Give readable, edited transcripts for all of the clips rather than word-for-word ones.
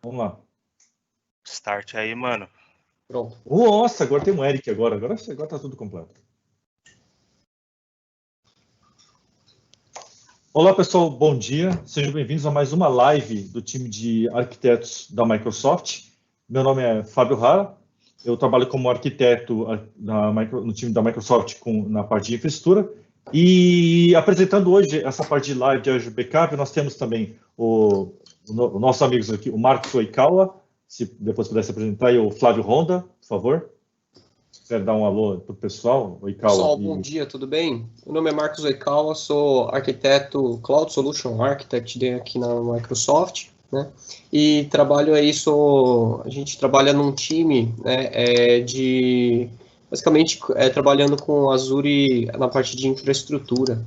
Vamos lá. Start aí, mano. Pronto. Nossa, agora tem um Eric agora. Agora tá tudo completo. Olá, pessoal. Bom dia. Sejam bem-vindos a mais uma live do time de arquitetos da Microsoft. Meu nome é Fábio Hara. Eu trabalho como arquiteto no time da Microsoft na parte de infraestrutura. E apresentando hoje essa parte de live de Azure Backup, nós temos também o nossos amigos aqui, o Marcos Oikawa, se depois pudesse apresentar, e o Flávio Honda, por favor. Quer dar um alô para o pessoal? Oikawa, pessoal, bom dia, tudo bem? Meu nome é Marcos Oikawa, sou arquiteto Cloud Solution Architect aqui na Microsoft, né? E trabalho aí, a gente trabalha num time, né, basicamente trabalhando com Azure na parte de infraestrutura.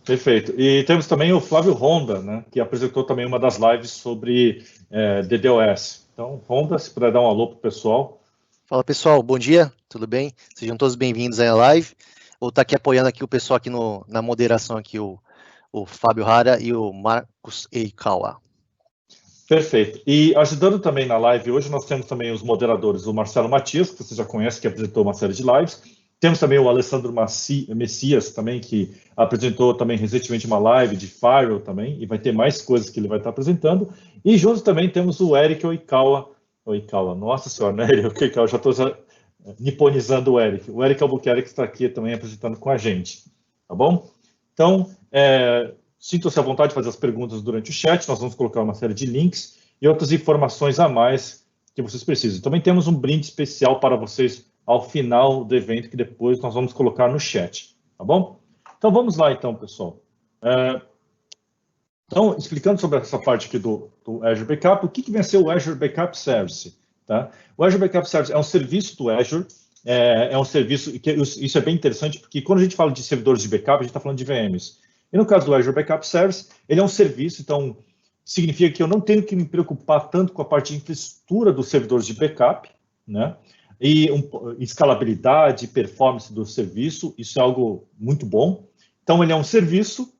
Perfeito. E temos também o Flávio Honda, né, que apresentou também uma das lives sobre DDoS. Então, Honda, se puder dar um alô para o pessoal. Fala, pessoal, bom dia, tudo bem? Sejam todos bem-vindos à live. Vou estar aqui apoiando aqui o pessoal aqui na moderação, aqui o Fábio Hara e o Marcos Eikawa. Perfeito. E ajudando também na live hoje, nós temos também os moderadores, o Marcelo Matias, que você já conhece, que apresentou uma série de lives. Temos também o Alessandro Messias, também, que apresentou também recentemente uma live de Firewall também, e vai ter mais coisas que ele vai estar apresentando. E juntos também temos o Eric Oikawa. Nossa senhora, né, Eric Oikawa? Já estou niponizando o Eric. O Eric Albuquerque está aqui também apresentando com a gente, tá bom? Então, sintam-se à vontade de fazer as perguntas durante o chat, nós vamos colocar uma série de links e outras informações a mais que vocês precisam. Também temos um brinde especial para vocês ao final do evento, que depois nós vamos colocar no chat, tá bom? Então, vamos lá, então, pessoal. Então, explicando sobre essa parte aqui do Azure Backup, o que vem a ser o Azure Backup Service? Tá? O Azure Backup Service é um serviço do Azure, é um serviço, que isso é bem interessante, porque quando a gente fala de servidores de backup, a gente está falando de VMs. E no caso do Azure Backup Service, ele é um serviço, então, significa que eu não tenho que me preocupar tanto com a parte de infraestrutura dos servidores de backup, né? E escalabilidade, performance do serviço, isso é algo muito bom. Então, ele é um serviço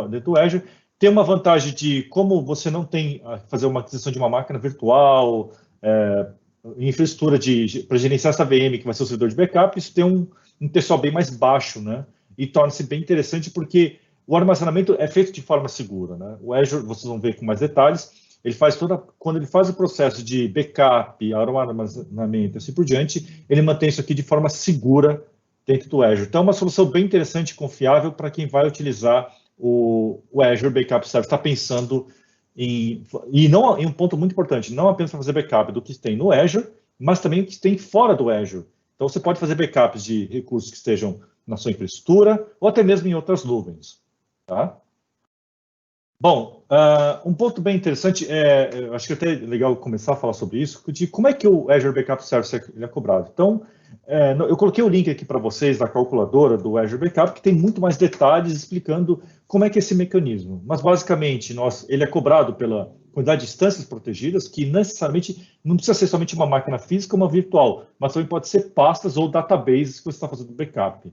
dentro do Azure. Tem uma vantagem de, como você não tem a fazer uma aquisição de uma máquina virtual, infraestrutura para gerenciar essa VM, que vai ser o servidor de backup, isso tem um pessoal bem mais baixo, né? E torna-se bem interessante porque o armazenamento é feito de forma segura, né? O Azure, vocês vão ver com mais detalhes, quando ele faz o processo de backup, armazenamento e assim por diante, ele mantém isso aqui de forma segura dentro do Azure. Então, é uma solução bem interessante e confiável para quem vai utilizar o Azure Backup Service, está pensando em um ponto muito importante, não apenas para fazer backup do que tem no Azure, mas também o que tem fora do Azure. Então, você pode fazer backups de recursos que estejam na sua infraestrutura ou até mesmo em outras nuvens. Tá? Bom, um ponto bem interessante, acho que é até legal começar a falar sobre isso, de como é que o Azure Backup Service é cobrado. Então, eu coloquei o link aqui para vocês da calculadora do Azure Backup, que tem muito mais detalhes explicando como é que é esse mecanismo. Mas, basicamente, ele é cobrado pela quantidade de instâncias protegidas, que necessariamente não precisa ser somente uma máquina física ou uma virtual, mas também pode ser pastas ou databases que você está fazendo backup.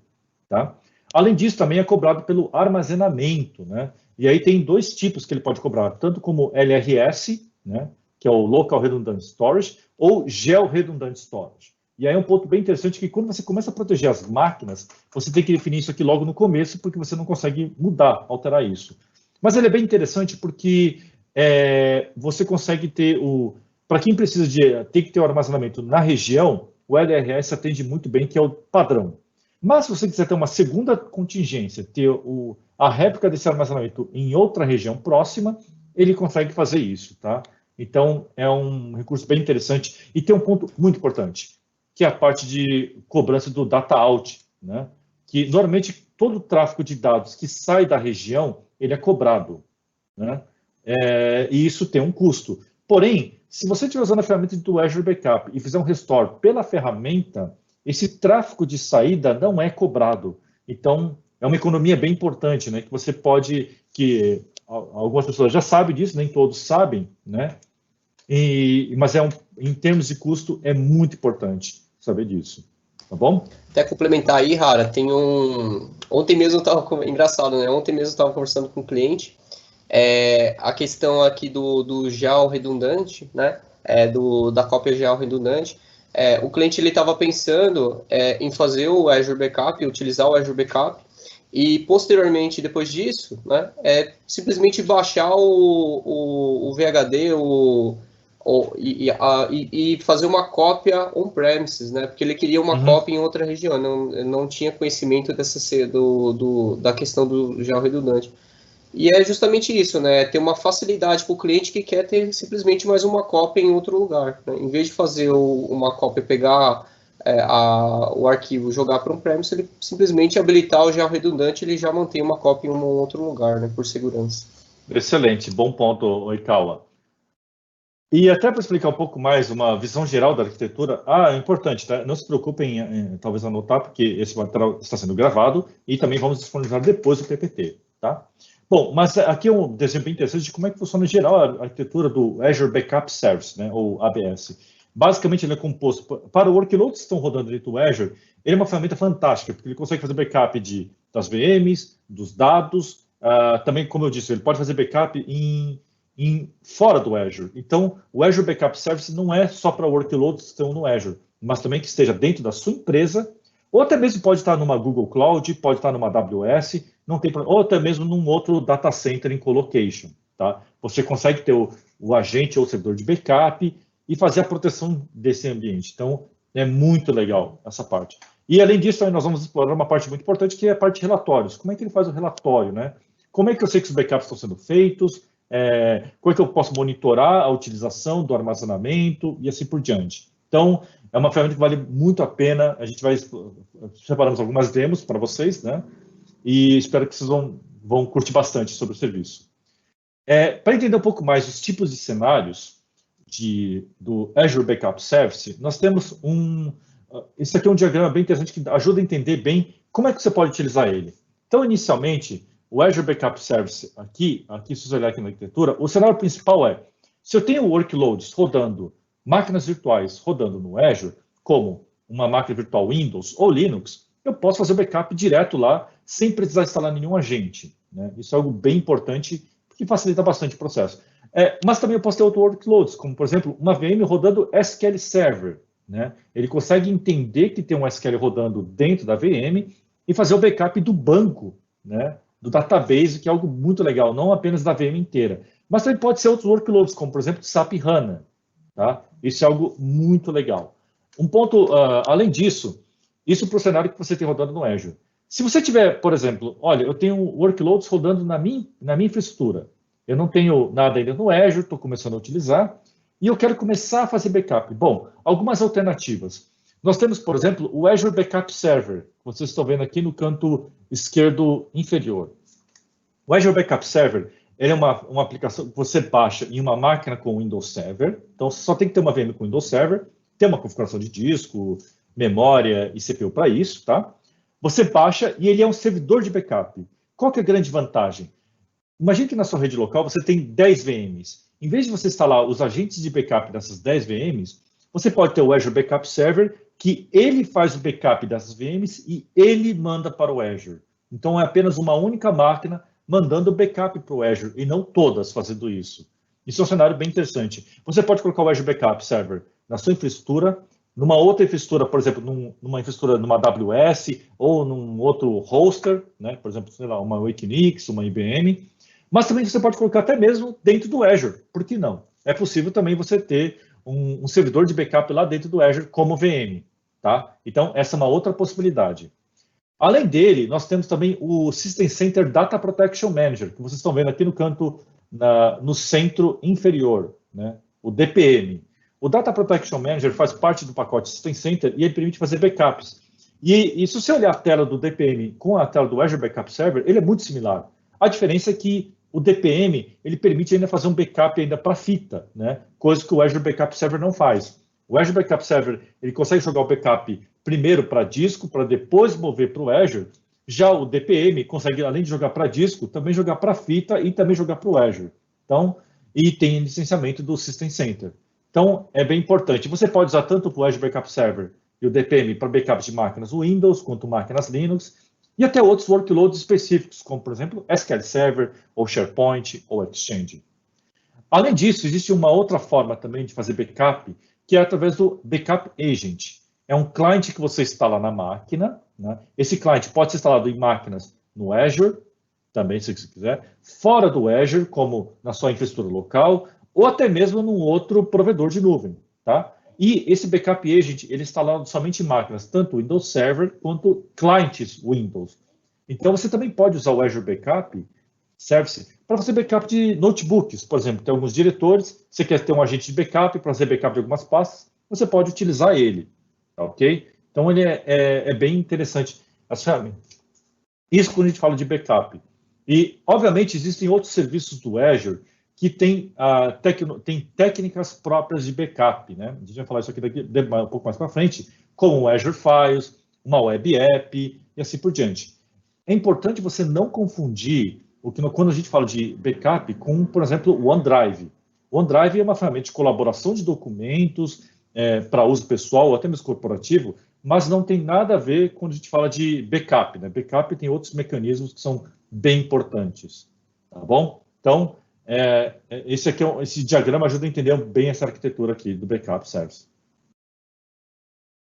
Tá? Além disso, também é cobrado pelo armazenamento, né? E aí tem dois tipos que ele pode cobrar, tanto como LRS, né, que é o Local Redundant Storage, ou Geo Redundant Storage. E aí é um ponto bem interessante que quando você começa a proteger as máquinas, você tem que definir isso aqui logo no começo, porque você não consegue mudar, alterar isso. Mas ele é bem interessante porque você consegue ter para quem precisa ter que ter o armazenamento na região, o LRS atende muito bem, que é o padrão. Mas se você quiser ter uma segunda contingência, ter a réplica desse armazenamento em outra região próxima, ele consegue fazer isso, tá? Então, é um recurso bem interessante. E tem um ponto muito importante, que é a parte de cobrança do data out, né? Que, normalmente, todo o tráfego de dados que sai da região, ele é cobrado, né? E isso tem um custo. Porém, se você estiver usando a ferramenta do Azure Backup e fizer um restore pela ferramenta, esse tráfego de saída não é cobrado. Então, é uma economia bem importante, né? Que você pode, que algumas pessoas já sabem disso, nem todos sabem, né? Mas em termos de custo, é muito importante saber disso, tá bom? Até complementar aí, Hara, ontem mesmo eu estava, engraçado, né? Ontem mesmo eu estava conversando com um cliente, A questão aqui do GEL redundante, né? Da cópia GEL redundante. O cliente estava pensando em fazer o Azure Backup, utilizar o Azure Backup, e posteriormente, depois disso, né, simplesmente baixar o VHD e fazer uma cópia on-premises, né, porque ele queria uma cópia em outra região, não tinha conhecimento da questão do GEL redundante. E é justamente isso, né? Ter uma facilidade para o cliente que quer ter simplesmente mais uma cópia em outro lugar, né? Em vez de fazer uma cópia, pegar o arquivo, jogar para um premise, ele simplesmente habilitar o GEL redundante, ele já mantém uma cópia em um outro lugar, né? Por segurança. Excelente, bom ponto, Oikawa. E até para explicar um pouco mais uma visão geral da arquitetura, é importante, tá? Não se preocupem em talvez anotar, porque esse material está sendo gravado e também vamos disponibilizar depois o PPT, tá? Bom, mas aqui é um desenho bem interessante de como é que funciona em geral a arquitetura do Azure Backup Service, né, ou ABS. Basicamente, ele é composto para workloads que estão rodando dentro do Azure. Ele é uma ferramenta fantástica, porque ele consegue fazer backup das VMs, dos dados. Também, como eu disse, ele pode fazer backup fora do Azure. Então, o Azure Backup Service não é só para workloads que estão no Azure, mas também que esteja dentro da sua empresa, ou até mesmo pode estar numa Google Cloud, pode estar numa AWS, não tem problema, ou até mesmo num outro data center em colocation, tá? Você consegue ter o agente ou o servidor de backup e fazer a proteção desse ambiente. Então, é muito legal essa parte. E, além disso, aí nós vamos explorar uma parte muito importante, que é a parte de relatórios. Como é que ele faz o relatório, né? Como é que eu sei que os backups estão sendo feitos? Como é que eu posso monitorar a utilização do armazenamento e assim por diante. Então, é uma ferramenta que vale muito a pena. A gente separamos algumas demos para vocês, né? E espero que vocês vão curtir bastante sobre o serviço. Para entender um pouco mais os tipos de cenários do Azure Backup Service, nós temos esse aqui é um diagrama bem interessante que ajuda a entender bem como é que você pode utilizar ele. Então, inicialmente, o Azure Backup Service, aqui se você olhar aqui na arquitetura, o cenário principal se eu tenho workloads rodando, máquinas virtuais rodando no Azure, como uma máquina virtual Windows ou Linux, eu posso fazer o backup direto lá, sem precisar instalar nenhum agente, né? Isso é algo bem importante, que facilita bastante o processo. Mas também eu posso ter outros workloads, como, por exemplo, uma VM rodando SQL Server, né? Ele consegue entender que tem um SQL rodando dentro da VM e fazer o backup do banco, né? Do database, que é algo muito legal, não apenas da VM inteira. Mas também pode ser outros workloads, como, por exemplo, SAP HANA, tá? Isso é algo muito legal. Um ponto, além disso, isso para o cenário que você tem rodando no Azure. Se você tiver, por exemplo, olha, eu tenho workloads rodando na minha infraestrutura, eu não tenho nada ainda no Azure, estou começando a utilizar, e eu quero começar a fazer backup. Bom, algumas alternativas. Nós temos, por exemplo, o Azure Backup Server, que vocês estão vendo aqui no canto esquerdo inferior. O Azure Backup Server ele é uma aplicação que você baixa em uma máquina com Windows Server, então você só tem que ter uma VM com Windows Server, tem uma configuração de disco, memória e CPU para isso, tá? Você baixa e ele é um servidor de backup. Qual que é a grande vantagem? Imagine que na sua rede local você tem 10 VMs. Em vez de você instalar os agentes de backup dessas 10 VMs, você pode ter o Azure Backup Server, que ele faz o backup dessas VMs e ele manda para o Azure. Então, é apenas uma única máquina mandando o backup para o Azure, e não todas fazendo isso. Isso é um cenário bem interessante. Você pode colocar o Azure Backup Server na sua infraestrutura, numa outra infraestrutura, por exemplo, numa infraestrutura numa AWS ou num outro hoster, né? Por exemplo, sei lá, uma Equinix, uma IBM. Mas também você pode colocar até mesmo dentro do Azure. Por que não? É possível também você ter um servidor de backup lá dentro do Azure como VM, tá? Então, essa é uma outra possibilidade. Além dele, nós temos também o System Center Data Protection Manager, que vocês estão vendo aqui no canto, no centro inferior, né? O DPM. O Data Protection Manager faz parte do pacote System Center e ele permite fazer backups. E se você olhar a tela do DPM com a tela do Azure Backup Server, ele é muito similar. A diferença é que o DPM ele permite ainda fazer um backup ainda para fita, né? Coisa que o Azure Backup Server não faz. O Azure Backup Server ele consegue jogar o backup primeiro para disco, para depois mover para o Azure. Já o DPM consegue, além de jogar para disco, também jogar para fita e também jogar para o Azure. Então, e tem licenciamento do System Center. Então, é bem importante. Você pode usar tanto o Azure Backup Server e o DPM para backups de máquinas Windows quanto máquinas Linux. e até outros workloads específicos, como, por exemplo, SQL Server, ou SharePoint, ou Exchange. Além disso, existe uma outra forma também de fazer backup, que é através do Backup Agent. É um cliente que você instala na máquina, né? Esse cliente pode ser instalado em máquinas no Azure, também, se você quiser, fora do Azure, como na sua infraestrutura local, ou até mesmo num outro provedor de nuvem, tá? E esse Backup Agent, ele é instalado somente em máquinas, tanto Windows Server quanto clientes Windows. Então, você também pode usar o Azure Backup Service para fazer backup de notebooks. Por exemplo, tem alguns diretores, você quer ter um agente de backup para fazer backup de algumas pastas, você pode utilizar ele, ok? Então, ele é bem interessante. Isso quando a gente fala de backup. E, obviamente, existem outros serviços do Azure que tem técnicas próprias de backup, né? A gente vai falar isso aqui um pouco mais para frente, como o Azure Files, uma Web App e assim por diante. É importante você não confundir quando a gente fala de backup com, por exemplo, o OneDrive. O OneDrive é uma ferramenta de colaboração de documentos para uso pessoal ou até mesmo corporativo, mas não tem nada a ver quando a gente fala de backup, né? Backup tem outros mecanismos que são bem importantes, tá bom? Então, esse diagrama ajuda a entender bem essa arquitetura aqui do Backup Service.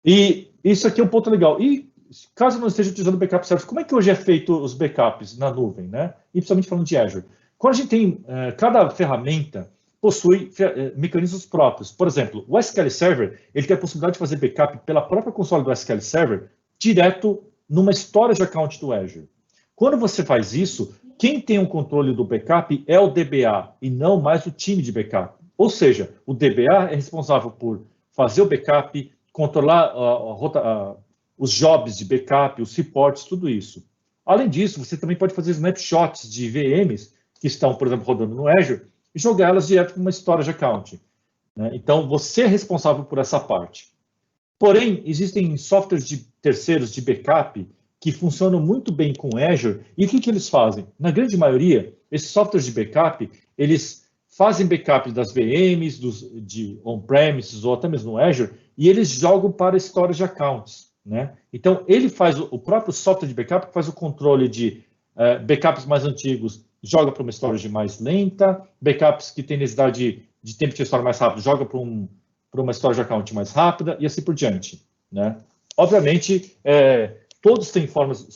E isso aqui é um ponto legal. E caso não esteja utilizando o Backup Service, como é que hoje é feito os backups na nuvem, né? E principalmente falando de Azure. Quando a gente tem, cada ferramenta possui mecanismos próprios. Por exemplo, o SQL Server, ele tem a possibilidade de fazer backup pela própria console do SQL Server direto numa storage account do Azure. Quando você faz isso, quem tem o controle do backup é o DBA e não mais o time de backup. Ou seja, o DBA é responsável por fazer o backup, controlar os jobs de backup, os reports, tudo isso. Além disso, você também pode fazer snapshots de VMs que estão, por exemplo, rodando no Azure e jogar elas direto para uma storage account, né? Então, você é responsável por essa parte. Porém, existem softwares de terceiros de backup que funcionam muito bem com o Azure. E o que eles fazem? Na grande maioria, esses softwares de backup, eles fazem backup das VMs, de on-premises ou até mesmo no Azure, e eles jogam para storage accounts, né? Então, ele faz o próprio software de backup, faz o controle de backups mais antigos, joga para uma storage mais lenta, backups que têm necessidade de tempo de restore mais rápido, joga para uma storage account mais rápida e assim por diante, né? Obviamente, todos têm formas,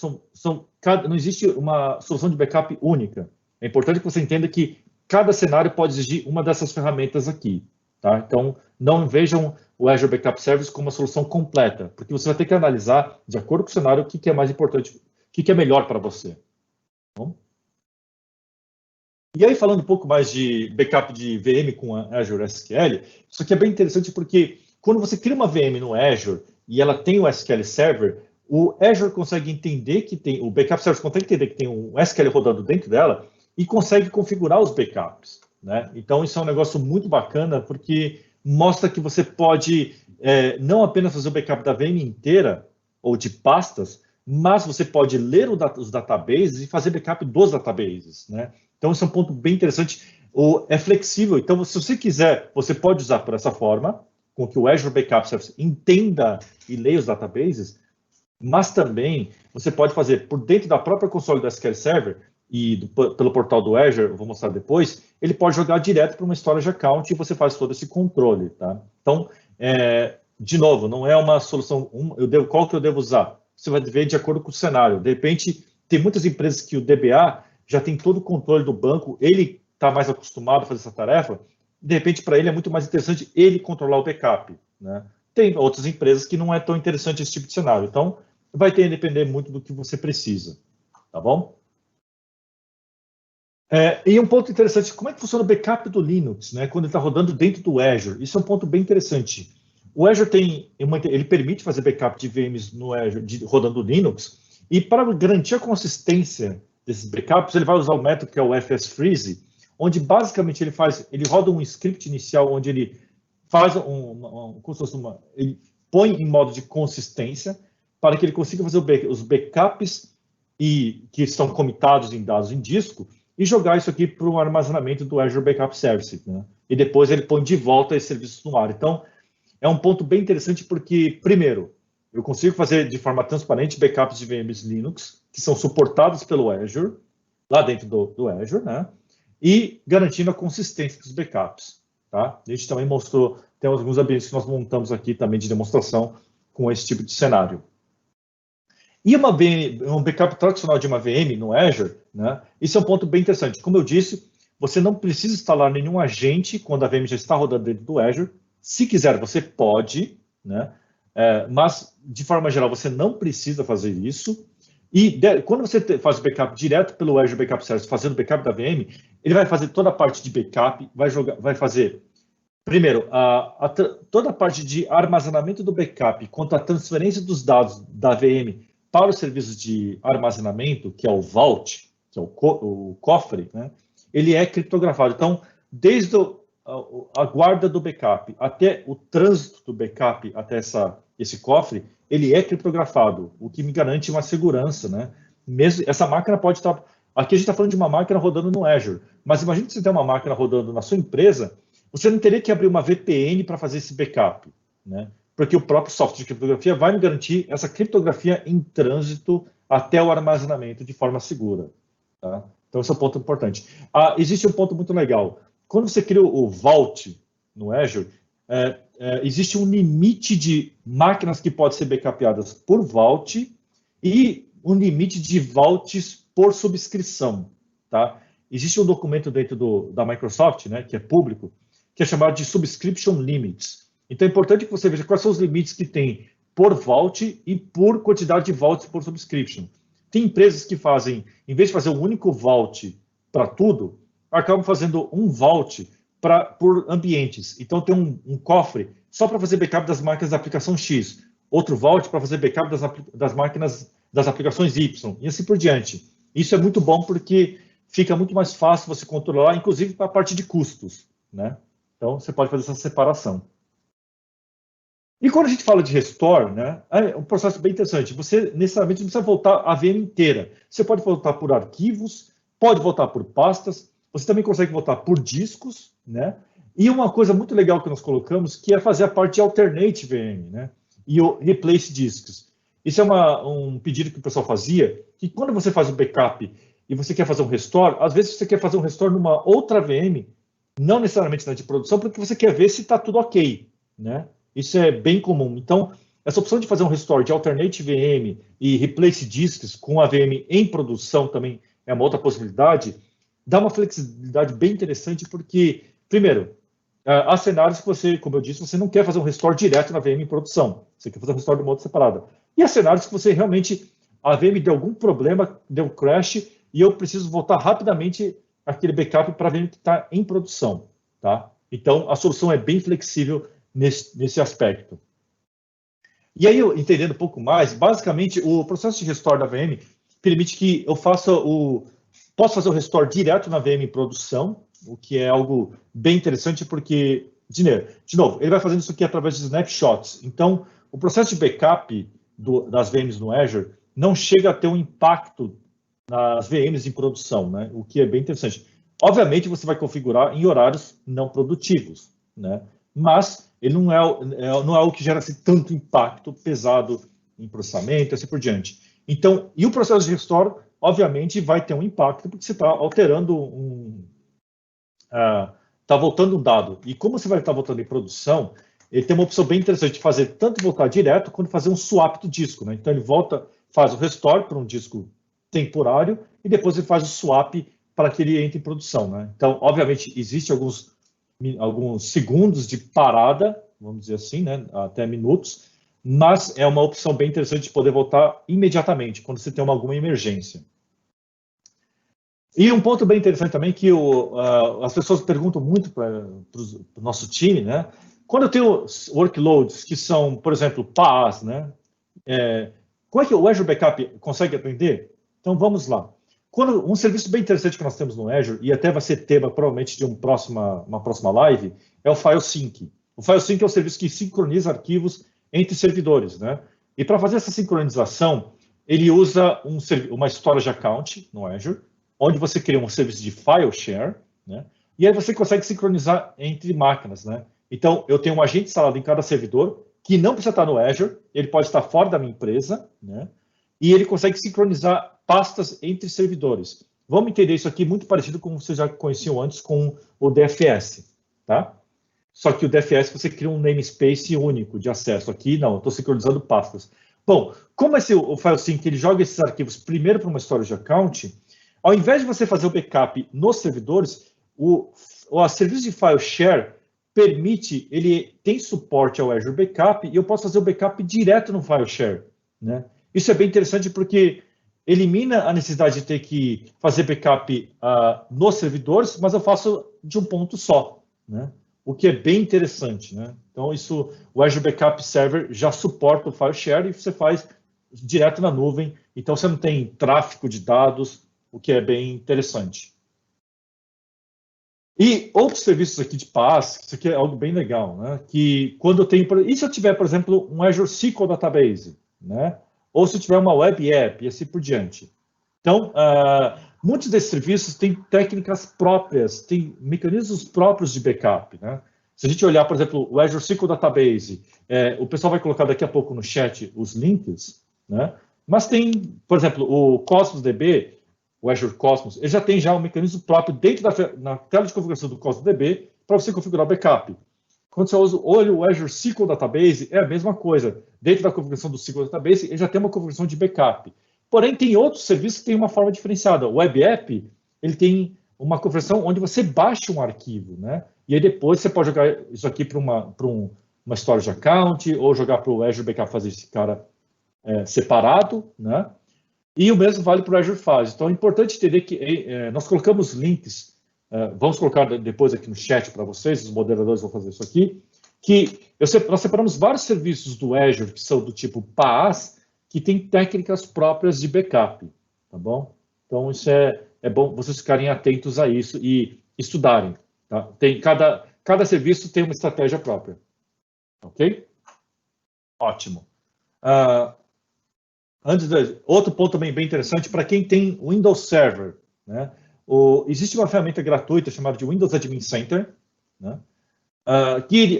não existe uma solução de backup única. É importante que você entenda que cada cenário pode exigir uma dessas ferramentas aqui, tá? Então, não vejam o Azure Backup Service como uma solução completa, porque você vai ter que analisar, de acordo com o cenário, o que é mais importante, o que é melhor para você. Tá bom? E aí, falando um pouco mais de backup de VM com a Azure SQL, isso aqui é bem interessante porque quando você cria uma VM no Azure e ela tem o SQL Server, o Azure consegue entender que tem, o Backup Service consegue entender que tem um SQL rodando dentro dela e consegue configurar os backups, né? Então, isso é um negócio muito bacana porque mostra que você pode não apenas fazer o backup da VM inteira ou de pastas, mas você pode ler os databases e fazer backup dos databases, né? Então, esse é um ponto bem interessante. É flexível. Então, se você quiser, você pode usar por essa forma, com que o Azure Backup Service entenda e leia os databases, mas também você pode fazer por dentro da própria console do SQL Server e pelo portal do Azure, eu vou mostrar depois, ele pode jogar direto para uma storage account e você faz todo esse controle, tá? Então, de novo, não é uma solução, qual que eu devo usar? Você vai ver de acordo com o cenário. De repente, tem muitas empresas que o DBA já tem todo o controle do banco, ele está mais acostumado a fazer essa tarefa, de repente, para ele é muito mais interessante ele controlar o backup, né? Tem outras empresas que não é tão interessante esse tipo de cenário. Então, vai ter que depender muito do que você precisa, tá bom? E um ponto interessante, como é que funciona o backup do Linux, né? Quando ele está rodando dentro do Azure? Isso é um ponto bem interessante. O Azure ele permite fazer backup de VMs no Azure rodando Linux, e para garantir a consistência desses backups, ele vai usar o método que é o fsfreeze, onde basicamente ele roda um script inicial onde ele faz ele põe em modo de consistência para que ele consiga fazer os backups que estão comitados em dados em disco e jogar isso aqui para o armazenamento do Azure Backup Service, né? E depois ele põe de volta esses serviços no ar. Então, é um ponto bem interessante porque, primeiro, eu consigo fazer de forma transparente backups de VMs Linux, que são suportadas pelo Azure, lá dentro do Azure, né? E garantindo a consistência dos backups, tá? A gente também mostrou, tem alguns ambientes que nós montamos aqui também de demonstração com esse tipo de cenário. E um backup tradicional de uma VM no Azure, né? Isso é um ponto bem interessante. Como eu disse, você não precisa instalar nenhum agente quando a VM já está rodando dentro do Azure. Se quiser, você pode, né? Mas, de forma geral, você não precisa fazer isso. E quando você faz o backup direto pelo Azure Backup Service, fazendo backup da VM, ele vai fazer toda a parte de backup, vai fazer, primeiro, toda a parte de armazenamento do backup, quanto à transferência dos dados da VM para os serviços de armazenamento, que é o Vault, que é o cofre, né? Ele é criptografado. Então, desde a guarda do backup até o trânsito do backup até esse cofre, ele é criptografado, o que me garante uma segurança, né? Mesmo, essa máquina pode estar... Aqui a gente está falando de uma máquina rodando no Azure, mas imagine que você tem uma máquina rodando na sua empresa, você não teria que abrir uma VPN para fazer esse backup, né? Porque o próprio software de criptografia vai me garantir essa criptografia em trânsito até o armazenamento de forma segura, tá? Então, esse é um ponto importante. Existe um ponto muito legal. Quando você cria o Vault no Azure, existe um limite de máquinas que podem ser backupadas por Vault e um limite de Vaults por subscrição, tá? Existe um documento dentro da Microsoft, né, que é público, que é chamado de Subscription Limits. Então, é importante que você veja quais são os limites que tem por Vault e por quantidade de Vaults por subscription. Tem empresas que fazem, em vez de fazer um único Vault para tudo, acabam fazendo um Vault por ambientes. Então, tem um cofre só para fazer backup das máquinas da aplicação X, outro Vault para fazer backup das máquinas das aplicações Y, e assim por diante. Isso é muito bom porque fica muito mais fácil você controlar, inclusive para a parte de custos, né? Então, você pode fazer essa separação. E quando a gente fala de restore, né, é um processo bem interessante. Você necessariamente não precisa voltar a VM inteira. Você pode voltar por arquivos, pode voltar por pastas, você também consegue voltar por discos, né? E uma coisa muito legal que nós colocamos, que é fazer a parte de alternate VM, né? E o replace disks. Isso é um pedido que o pessoal fazia, que quando você faz um backup e você quer fazer um restore, às vezes você quer fazer um restore numa outra VM, não necessariamente na de produção, porque você quer ver se está tudo ok, né? Isso é bem comum. Então, essa opção de fazer um restore de alternate VM e replace disks com a VM em produção também é uma outra possibilidade, dá uma flexibilidade bem interessante, porque, primeiro, há cenários que você, como eu disse, você não quer fazer um restore direto na VM em produção, você quer fazer um restore de uma outra separada. E há cenários que você realmente, a VM deu algum problema, deu crash, e eu preciso voltar rapidamente aquele backup para a VM que está em produção, tá? Então, a solução é bem flexível nesse aspecto. E aí, entendendo um pouco mais, basicamente, o processo de restore da VM permite que eu posso fazer o restore direto na VM em produção, o que é algo bem interessante, porque, de novo, ele vai fazendo isso aqui através de snapshots. Então, o processo de backup das VMs no Azure não chega a ter um impacto nas VMs em produção, né? O que é bem interessante. Obviamente, você vai configurar em horários não produtivos, né? Mas ele não é algo que gera assim, tanto impacto pesado em processamento, assim por diante. Então, e o processo de restore, obviamente, vai ter um impacto, porque você está alterando está voltando um dado. E como você vai estar voltando em produção, ele tem uma opção bem interessante de fazer tanto voltar direto, quanto fazer um swap do disco, né? Então, ele faz o restore para um disco temporário, e depois ele faz o swap para que ele entre em produção, né? Então, obviamente, existe alguns segundos de parada, vamos dizer assim, né, até minutos, mas é uma opção bem interessante de poder voltar imediatamente, quando você tem alguma emergência. E um ponto bem interessante também, que as pessoas perguntam muito para o nosso time, né, quando eu tenho workloads que são, por exemplo, PaaS, né, como é que o Azure Backup consegue atender? Então, vamos lá. Um serviço bem interessante que nós temos no Azure, e até vai ser tema provavelmente de uma próxima live, é o FileSync. O FileSync é um serviço que sincroniza arquivos entre servidores, né? E para fazer essa sincronização, ele usa uma storage account no Azure, onde você cria um serviço de file share, né? E aí você consegue sincronizar entre máquinas, né? Então, eu tenho um agente instalado em cada servidor, que não precisa estar no Azure, ele pode estar fora da minha empresa, né? e ele consegue sincronizar pastas entre servidores. Vamos entender isso aqui muito parecido com vocês já conheciam antes com o DFS, tá? Só que o DFS você cria um namespace único de acesso. Aqui não, estou sincronizando pastas. Bom, como o FileSync ele joga esses arquivos primeiro para uma storage account, ao invés de você fazer o backup nos servidores, o serviço de file share permite, ele tem suporte ao Azure Backup e eu posso fazer o backup direto no file share, né? Isso é bem interessante porque elimina a necessidade de ter que fazer backup nos servidores, mas eu faço de um ponto só, né? O que é bem interessante, né? Então, o Azure Backup Server já suporta o file share e você faz direto na nuvem. Então, você não tem tráfego de dados, o que é bem interessante. E outros serviços aqui de PaaS, isso aqui é algo bem legal, né? Que quando eu tenho, e se eu tiver, por exemplo, um Azure SQL Database, né? Ou se eu tiver uma web app e assim por diante. Então, muitos desses serviços têm técnicas próprias, têm mecanismos próprios de backup, né? Se a gente olhar, por exemplo, o Azure SQL Database, o pessoal vai colocar daqui a pouco no chat os links, né? Mas tem, por exemplo, o Cosmos DB, o Azure Cosmos, ele já tem um mecanismo próprio dentro na tela de configuração do Cosmos DB para você configurar o backup. Quando você olha o Azure SQL Database, é a mesma coisa. Dentro da configuração do SQL Database, ele já tem uma configuração de backup. Porém, tem outros serviços que têm uma forma diferenciada. O Web App, ele tem uma configuração onde você baixa um arquivo, né? E aí depois você pode jogar isso aqui para uma storage account ou jogar para o Azure Backup fazer esse cara separado, né? E o mesmo vale para o Azure Files. Então, é importante entender que nós colocamos links, vamos colocar depois aqui no chat para vocês, os moderadores vão fazer isso aqui, que nós separamos vários serviços do Azure que são do tipo PaaS, que tem técnicas próprias de backup, tá bom? Então, isso é bom vocês ficarem atentos a isso e estudarem, tá? Cada serviço tem uma estratégia própria, ok? Ótimo. Outro ponto também bem interessante para quem tem Windows Server, né? Existe uma ferramenta gratuita chamada de Windows Admin Center, né?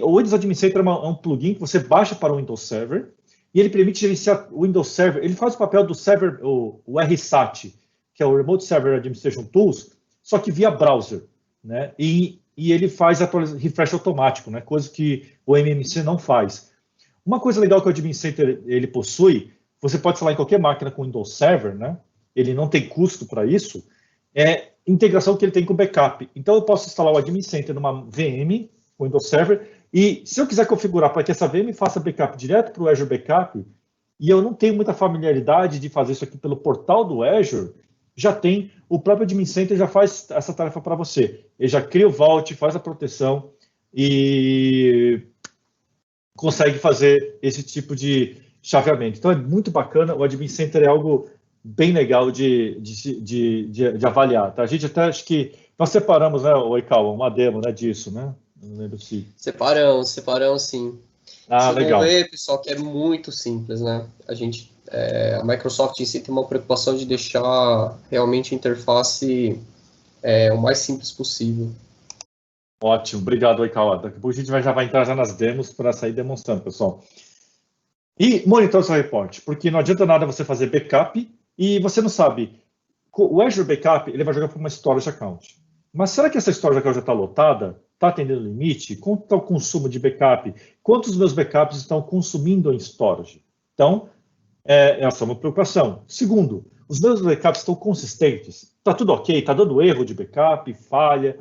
O Windows Admin Center é um plugin que você baixa para o Windows Server e ele permite gerenciar o Windows Server. Ele faz o papel do server, o RSAT, que é o Remote Server Administration Tools, só que via browser, né? E ele faz refresh automático, né? Coisa que o MMC não faz. Uma coisa legal que o Admin Center ele possui, você pode instalar em qualquer máquina com Windows Server, né? Ele não tem custo para isso, é integração que ele tem com backup. Então, eu posso instalar o Admin Center numa VM, com Windows Server, e se eu quiser configurar para que essa VM faça backup direto para o Azure Backup, e eu não tenho muita familiaridade de fazer isso aqui pelo portal do Azure, já tem, o próprio Admin Center já faz essa tarefa para você. Ele já cria o Vault, faz a proteção e consegue fazer esse tipo de chaveamento. Então, é muito bacana, o Admin Center é algo bem legal de avaliar, tá? A gente até, acho que, nós separamos, né, Oikawa, uma demo, né, disso, né? Não lembro se... Separamos sim. Legal. Vão ver, pessoal, que é muito simples, né? A Microsoft em si tem uma preocupação de deixar realmente a interface o mais simples possível. Ótimo, obrigado, Oikawa. Daqui a pouco a gente já vai entrar nas demos para sair demonstrando, pessoal. E monitorar o seu reporte, porque não adianta nada você fazer backup e você não sabe. O Azure Backup, ele vai jogar para uma storage account. Mas será que essa storage account já está lotada? Está atendendo o limite? Quanto está o consumo de backup? Quantos meus backups estão consumindo em storage? Então, essa é uma preocupação. Segundo, os meus backups estão consistentes? Está tudo ok? Está dando erro de backup, falha?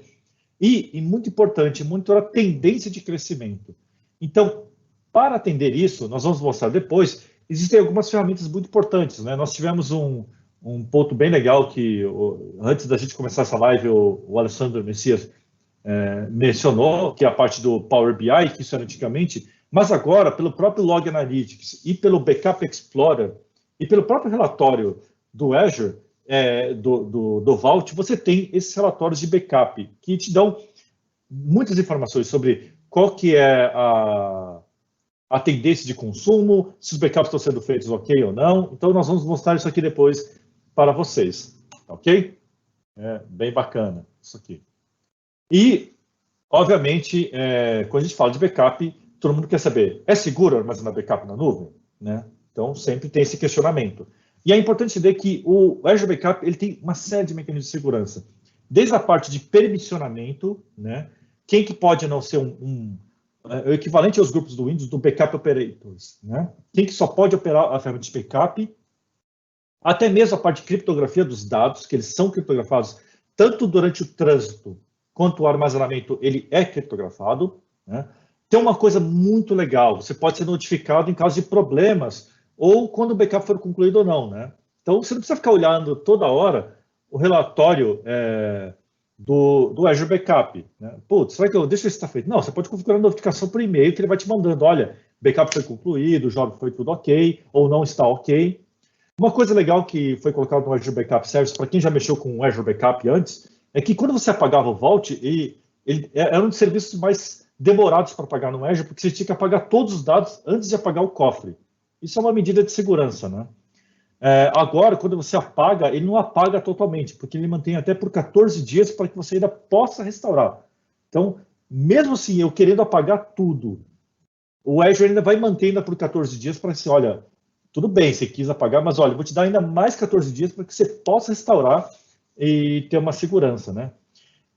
E muito importante, monitorar a tendência de crescimento. Então, para atender isso, nós vamos mostrar depois, existem algumas ferramentas muito importantes, né? Nós tivemos um ponto bem legal que, antes da gente começar essa live, o Alessandro Messias mencionou, que é a parte do Power BI, que isso era antigamente, mas agora, pelo próprio Log Analytics e pelo Backup Explorer e pelo próprio relatório do Azure, do Vault, você tem esses relatórios de backup que te dão muitas informações sobre qual que é a tendência de consumo, se os backups estão sendo feitos ok ou não. Então, nós vamos mostrar isso aqui depois para vocês, ok? Bem bacana isso aqui. E, obviamente, quando a gente fala de backup, todo mundo quer saber, é seguro armazenar backup na nuvem? Né? Então, sempre tem esse questionamento. E é importante entender que o Azure Backup ele tem uma série de mecanismos de segurança. Desde a parte de permissionamento, né? Quem que pode não ser o equivalente aos grupos do Windows, do Backup Operators, né? Quem que só pode operar a ferramenta de backup, até mesmo a parte de criptografia dos dados, que eles são criptografados tanto durante o trânsito quanto o armazenamento, ele é criptografado, né? Tem uma coisa muito legal, você pode ser notificado em caso de problemas ou quando o backup for concluído ou não, né? Então, você não precisa ficar olhando toda hora o relatório do Azure Backup, né? Putz, será que deixa eu ver se está feito? Não, você pode configurar a notificação por e-mail que ele vai te mandando, olha, backup foi concluído, o job foi tudo ok, ou não está ok. Uma coisa legal que foi colocado no Azure Backup Service, para quem já mexeu com o Azure Backup antes, é que quando você apagava o Vault, ele era um dos serviços mais demorados para apagar no Azure, porque você tinha que apagar todos os dados antes de apagar o cofre. Isso é uma medida de segurança, né? Agora, quando você apaga, ele não apaga totalmente, porque ele mantém até por 14 dias para que você ainda possa restaurar. Então, mesmo assim, eu querendo apagar tudo, o Azure ainda vai manter ainda por 14 dias para que você, olha, tudo bem, você quis apagar, mas olha, eu vou te dar ainda mais 14 dias para que você possa restaurar e ter uma segurança, né?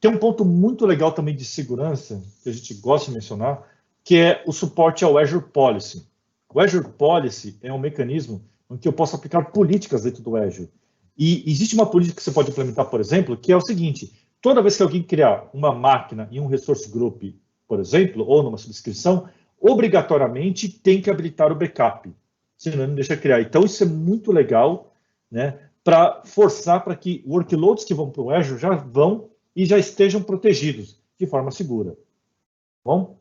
Tem um ponto muito legal também de segurança, que a gente gosta de mencionar, que é o suporte ao Azure Policy. O Azure Policy é um mecanismo em que eu posso aplicar políticas dentro do Azure. E existe uma política que você pode implementar, por exemplo, que é o seguinte: toda vez que alguém criar uma máquina em um resource group, por exemplo, ou numa subscrição, obrigatoriamente tem que habilitar o backup, senão não deixa criar. Então, isso é muito legal, né, para forçar para que workloads que vão para o Azure já vão e já estejam protegidos de forma segura. Bom?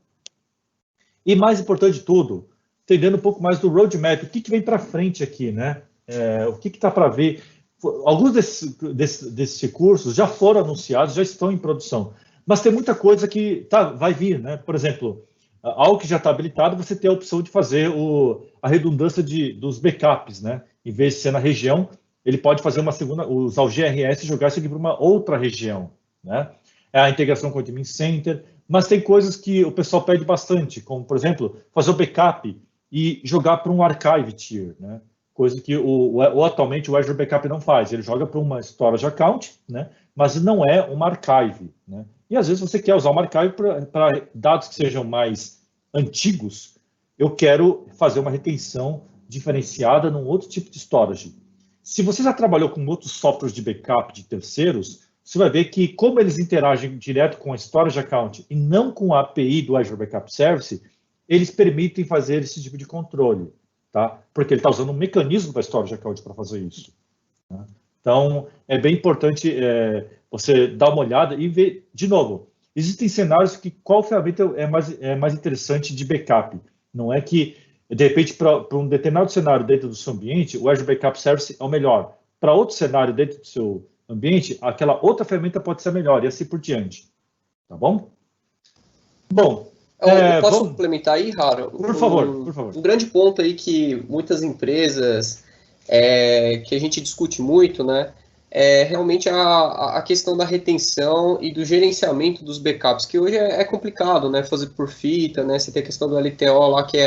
E mais importante de tudo, entendendo um pouco mais do roadmap, o que vem para frente aqui, né? O que está para ver? Alguns desses recursos já foram anunciados, já estão em produção, mas tem muita coisa que vai vir, né? Por exemplo, algo que já está habilitado, você tem a opção de fazer a redundância dos backups, né? Em vez de ser na região, ele pode fazer uma segunda, usar o GRS e jogar isso aqui para uma outra região, né? A integração com o Admin Center, mas tem coisas que o pessoal pede bastante, como, por exemplo, fazer o backup e jogar para um archive tier, né? Coisa que atualmente o Azure Backup não faz. Ele joga para uma storage account, né? Mas não é uma archive, né? E às vezes você quer usar uma archive para dados que sejam mais antigos. Eu quero fazer uma retenção diferenciada num outro tipo de storage. Se você já trabalhou com outros softwares de backup de terceiros, você vai ver que como eles interagem direto com a storage account e não com a API do Azure Backup Service, eles permitem fazer esse tipo de controle, tá? Porque ele está usando um mecanismo da storage account para fazer isso, tá? Então, é bem importante você dar uma olhada e ver, de novo, existem cenários que qual ferramenta é mais interessante de backup. Não é que, de repente, para um determinado cenário dentro do seu ambiente, o Azure Backup Service é o melhor. Para outro cenário dentro do seu ambiente, aquela outra ferramenta pode ser melhor, e assim por diante. Tá bom? Bom, eu posso complementar aí, Raro? Por favor, por favor. Um grande ponto aí que muitas empresas, que a gente discute muito, né, é realmente a questão da retenção e do gerenciamento dos backups, que hoje é complicado, né, fazer por fita, né, você tem a questão do LTO lá, que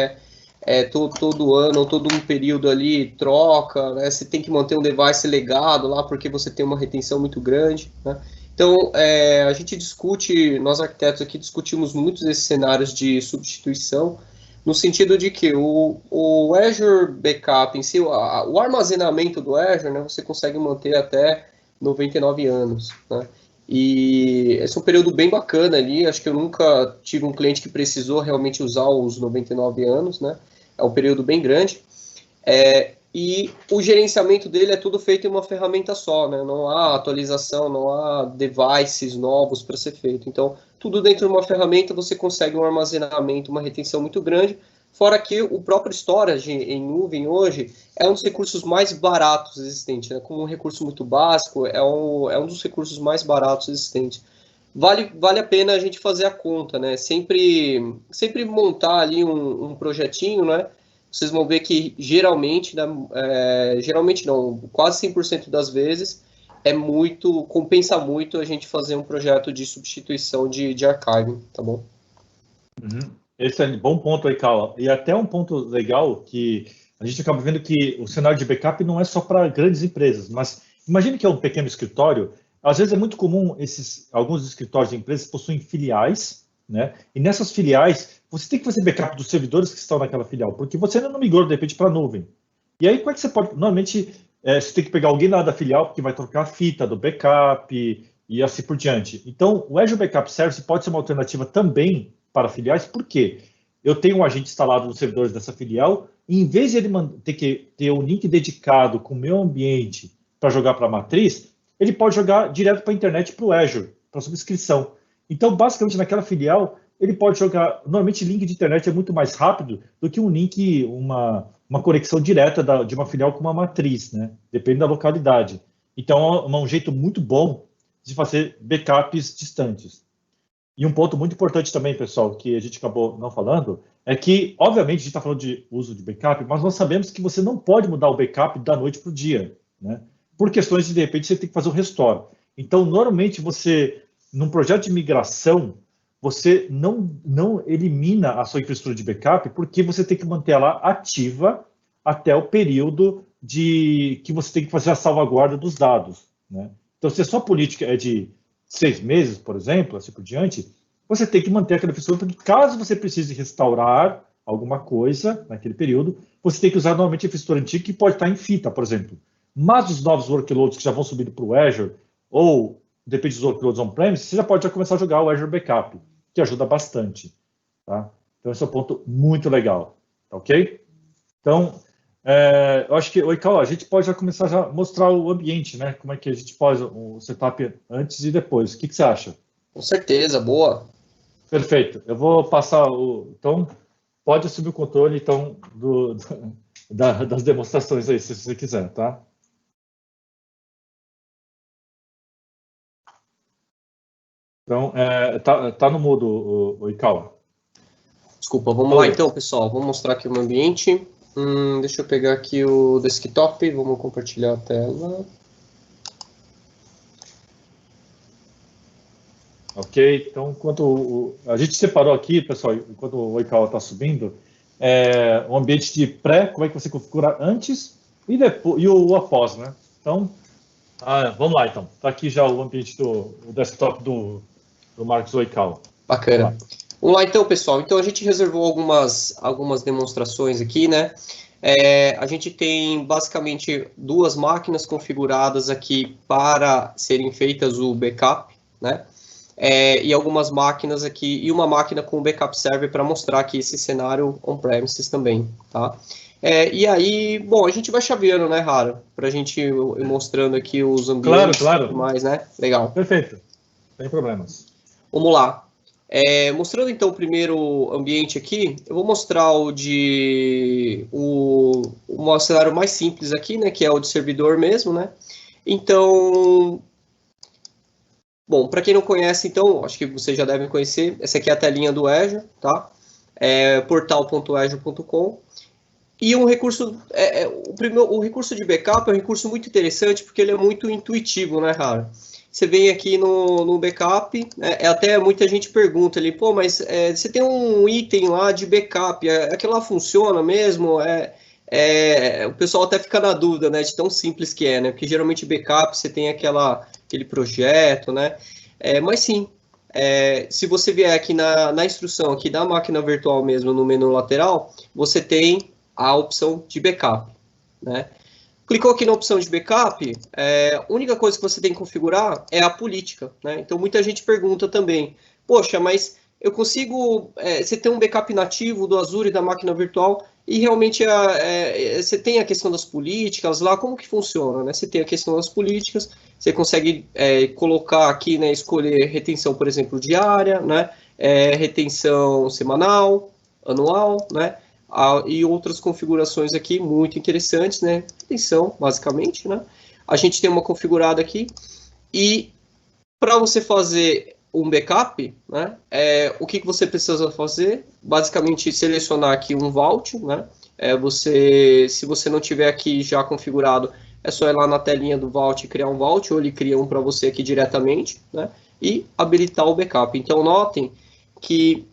todo ano, ou todo um período ali, troca, né, você tem que manter um device legado lá, porque você tem uma retenção muito grande, né. Então, a gente discute, nós arquitetos aqui discutimos muitos desses cenários de substituição, no sentido de que o Azure Backup em si, o armazenamento do Azure, né, você consegue manter até 99 anos, né? E esse é um período bem bacana ali, acho que eu nunca tive um cliente que precisou realmente usar os 99 anos, né? É um período bem grande. E o gerenciamento dele é tudo feito em uma ferramenta só, né? Não há atualização, não há devices novos para ser feito. Então, tudo dentro de uma ferramenta você consegue um armazenamento, uma retenção muito grande, fora que o próprio storage em nuvem hoje é um dos recursos mais baratos existentes, né? Como um recurso muito básico, é um dos recursos mais baratos existentes. Vale a pena a gente fazer a conta, né? Sempre montar ali um projetinho, né? Vocês vão ver que geralmente não, quase 100% das vezes compensa muito a gente fazer um projeto de substituição de archiving, tá bom? Esse é um bom ponto aí, Carla. E até um ponto legal que a gente acaba vendo que o cenário de backup não é só para grandes empresas, mas imagine que é um pequeno escritório. Às vezes é muito comum alguns escritórios de empresas possuem filiais, né? E nessas filiais, você tem que fazer backup dos servidores que estão naquela filial, porque você ainda não migrou, de repente, para a nuvem. E aí, como é que você pode... Normalmente, você tem que pegar alguém lá da filial, que vai trocar a fita do backup e assim por diante. Então, o Azure Backup Service pode ser uma alternativa também para filiais, por quê? Eu tenho um agente instalado nos servidores dessa filial, e em vez de ele ter que ter um link dedicado com o meu ambiente para jogar para a matriz, ele pode jogar direto para a internet, para o Azure, para subscrição. Então, basicamente, naquela filial, ele pode jogar... Normalmente, link de internet é muito mais rápido do que um link, uma conexão direta de uma filial com uma matriz, né? Depende da localidade. Então, é um jeito muito bom de fazer backups distantes. E um ponto muito importante também, pessoal, que a gente acabou não falando, é que, obviamente, a gente está falando de uso de backup, mas nós sabemos que você não pode mudar o backup da noite para o dia, né? Por questões de repente, você tem que fazer o restore. Então, normalmente, num projeto de migração, você não elimina a sua infraestrutura de backup, porque você tem que manter ela ativa até o período que você tem que fazer a salvaguarda dos dados, né? Então, se a sua política é de 6 meses, por exemplo, assim por diante, você tem que manter aquela infraestrutura, porque caso você precise restaurar alguma coisa naquele período, você tem que usar normalmente a infraestrutura antiga, que pode estar em fita, por exemplo. Mas os novos workloads que já vão subindo para o Azure, ou depende dos workloads on-premise, você já pode começar a jogar o Azure Backup, que ajuda bastante. Tá? Então, esse é um ponto muito legal. Tá, ok? Então, eu acho que, Icao, a gente pode já começar a mostrar o ambiente, né? Como é que a gente faz o setup antes e depois. O que você acha? Com certeza, boa. Perfeito. Eu vou passar Então, pode assumir o controle, então, das demonstrações aí, se você quiser, tá? Então, tá no mudo, o Icao. Desculpa, vamos lá então, pessoal. Vou mostrar aqui o meu ambiente. Deixa eu pegar aqui o desktop, vamos compartilhar a tela. Ok, então, enquanto a gente separou aqui, pessoal, enquanto o Icao está subindo, o ambiente de pré, como é que você configura antes e depois, e o após, né? Então, vamos lá, então. Está aqui já o ambiente do desktop do Marcos Icao. Bacana. Vamos lá, então, pessoal. Então, a gente reservou algumas demonstrações aqui, né? A gente tem, basicamente, 2 máquinas configuradas aqui para serem feitas o backup, né? E algumas máquinas aqui, e uma máquina com backup server para mostrar aqui esse cenário on-premises também, tá? E aí, bom, a gente vai chaveando, né, Rara? Para a gente ir mostrando aqui os ambientes claro. e tudo mais, né? Legal. Perfeito. Sem problemas. Vamos lá. Mostrando então o primeiro ambiente aqui, eu vou mostrar um cenário mais simples aqui, né, que é o de servidor mesmo, né? Então, bom, para quem não conhece, então, acho que vocês já devem conhecer, essa aqui é a telinha do Azure, tá? Portal.azure.com. E um recurso, o recurso de backup é um recurso muito interessante porque ele é muito intuitivo, né, Rara? Você vem aqui no backup, até muita gente pergunta ali, pô, mas você tem um item lá de backup, aquilo lá funciona mesmo? O pessoal até fica na dúvida, né, de tão simples que né? Porque geralmente backup você tem aquele projeto, né? Mas sim, se você vier aqui na instrução aqui da máquina virtual mesmo, no menu lateral, você tem a opção de backup, né? Clicou aqui na opção de backup, a única coisa que você tem que configurar é a política, né? Então, muita gente pergunta também, poxa, mas eu consigo, você tem um backup nativo do Azure e da máquina virtual, e realmente você tem a questão das políticas lá, como que funciona, né? Você tem a questão das políticas, você consegue colocar aqui, né, escolher retenção, por exemplo, diária, né? Retenção semanal, anual, né? E outras configurações aqui muito interessantes, né? Atenção, basicamente, né? A gente tem uma configurada aqui e para você fazer um backup, né? O que você precisa fazer? Basicamente selecionar aqui um vault, né? Se você não tiver aqui já configurado, é só ir lá na telinha do vault e criar um vault, ou ele cria um para você aqui diretamente, né? E habilitar o backup. Então notem que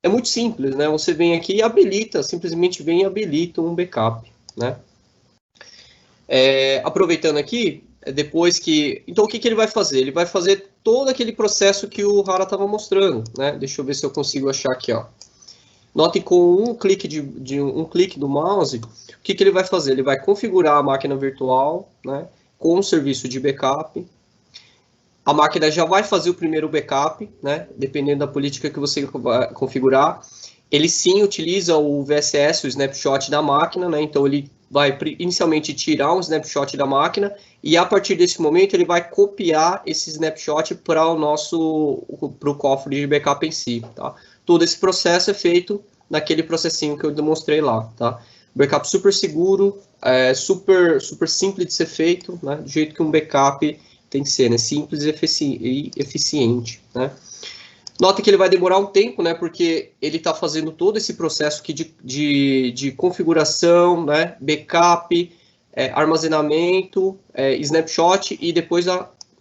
é muito simples, né? Você vem aqui e habilita, simplesmente vem e habilita um backup, né? Aproveitando aqui, depois que... Então, o que ele vai fazer? Ele vai fazer todo aquele processo que o Hara estava mostrando, né? Deixa eu ver se eu consigo achar aqui, ó. Notem com um clique um clique do mouse, o que ele vai fazer? Ele vai configurar a máquina virtual, né? Com o serviço de backup. A máquina já vai fazer o primeiro backup, né? Dependendo da política que você vai configurar. Ele sim utiliza o VSS, o snapshot da máquina, né? Então ele vai inicialmente tirar um snapshot da máquina e a partir desse momento ele vai copiar esse snapshot para o cofre de backup em si, tá? Todo esse processo é feito naquele processinho que eu demonstrei lá, tá? Backup super seguro, super simples de ser feito, né? Do jeito que um backup tem que ser, né? Simples e eficiente, né? Nota que ele vai demorar um tempo, né? Porque ele está fazendo todo esse processo aqui de configuração, né? Backup, armazenamento, snapshot e depois,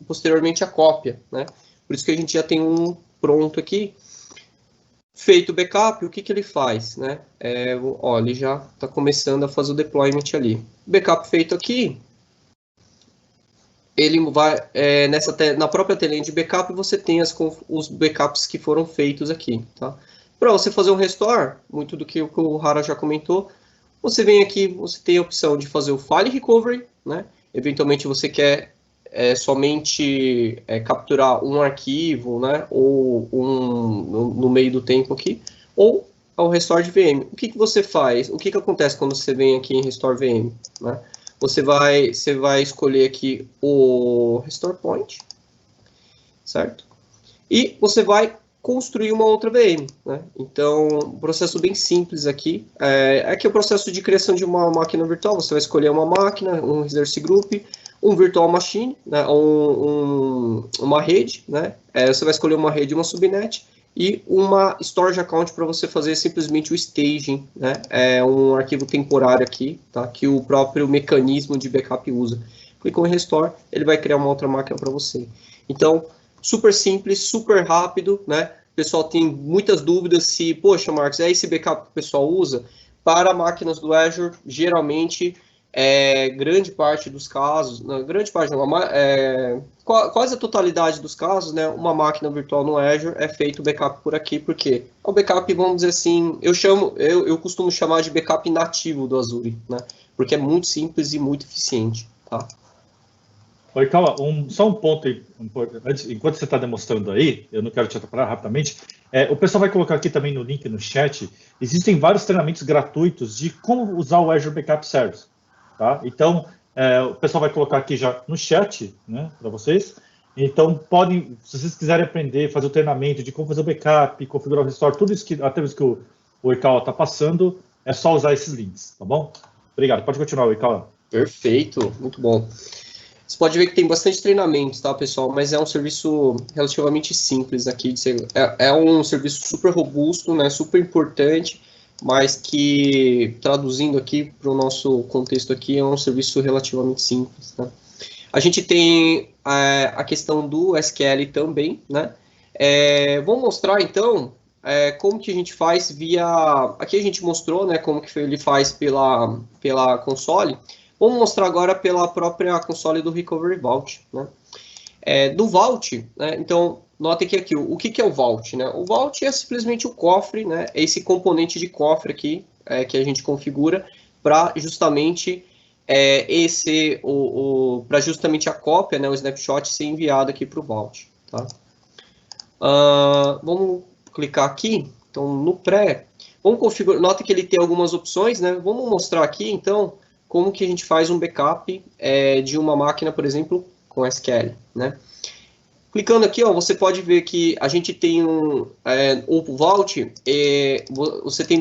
posteriormente, a cópia, né? Por isso que a gente já tem um pronto aqui. Feito o backup, o que ele faz, né? Ó, ele já está começando a fazer o deployment ali. Backup feito aqui, ele vai, na própria telinha de backup, você tem os backups que foram feitos aqui, tá? Para você fazer um restore, muito do que o Hara já comentou, você vem aqui, você tem a opção de fazer o file recovery, né? Eventualmente você quer somente capturar um arquivo, né? Ou no meio do tempo aqui, ou ao restore de VM. O que você faz? O que acontece quando você vem aqui em restore VM, né? Você vai escolher aqui o Restore Point, certo? E você vai construir uma outra VM, né? Então, um processo bem simples aqui. Aqui é o processo de criação de uma máquina virtual. Você vai escolher uma máquina, um resource group, um virtual machine, né? Uma rede, né? Você vai escolher uma rede e uma subnet. E uma storage account para você fazer simplesmente o staging, né? Um arquivo temporário aqui, tá? Que o próprio mecanismo de backup usa. Clicou em Restore, ele vai criar uma outra máquina para você. Então, super simples, super rápido, né? O pessoal tem muitas dúvidas se, poxa, Marcos, esse backup que o pessoal usa? Para máquinas do Azure, geralmente, grande parte dos casos, não, grande parte não, quase a totalidade dos casos, né, uma máquina virtual no Azure é feito backup por aqui, porque o backup, vamos dizer assim, eu costumo chamar de backup nativo do Azure, né, porque é muito simples e muito eficiente, tá? Oi, Kawa, só um ponto importante, enquanto você está demonstrando aí, eu não quero te atrapalhar rapidamente, o pessoal vai colocar aqui também no link no chat, existem vários treinamentos gratuitos de como usar o Azure Backup Service. Tá? Então, o pessoal vai colocar aqui já no chat, né, para vocês. Então, se vocês quiserem aprender, fazer o treinamento de como fazer o backup, configurar o restore, tudo isso até mesmo que o Oikawa está passando, é só usar esses links, tá bom? Obrigado, pode continuar, Oikawa. Perfeito, muito bom. Você pode ver que tem bastante treinamentos, tá, pessoal? Mas é um serviço relativamente simples aqui. É um serviço super robusto, né, super importante, mas que, traduzindo aqui para o nosso contexto aqui, é um serviço relativamente simples, né? A gente tem a questão do SQL também, né? Vou mostrar, então, como que a gente faz via... Aqui a gente mostrou, né, como que ele faz pela console. Vamos mostrar agora pela própria console do Recovery Vault, né? Do Vault, né, então... Notem que aqui, o que é o Vault, né? O Vault é simplesmente o cofre, né? É esse componente de cofre aqui que a gente configura para justamente para justamente a cópia, né? O snapshot ser enviado aqui para o Vault, tá? Vamos clicar aqui, então no pré, vamos configurar. Notem que ele tem algumas opções, né? Vamos mostrar aqui, então, como que a gente faz um backup de uma máquina, por exemplo, com SQL, né? Clicando aqui, ó, você pode ver que a gente tem o Vault, você tem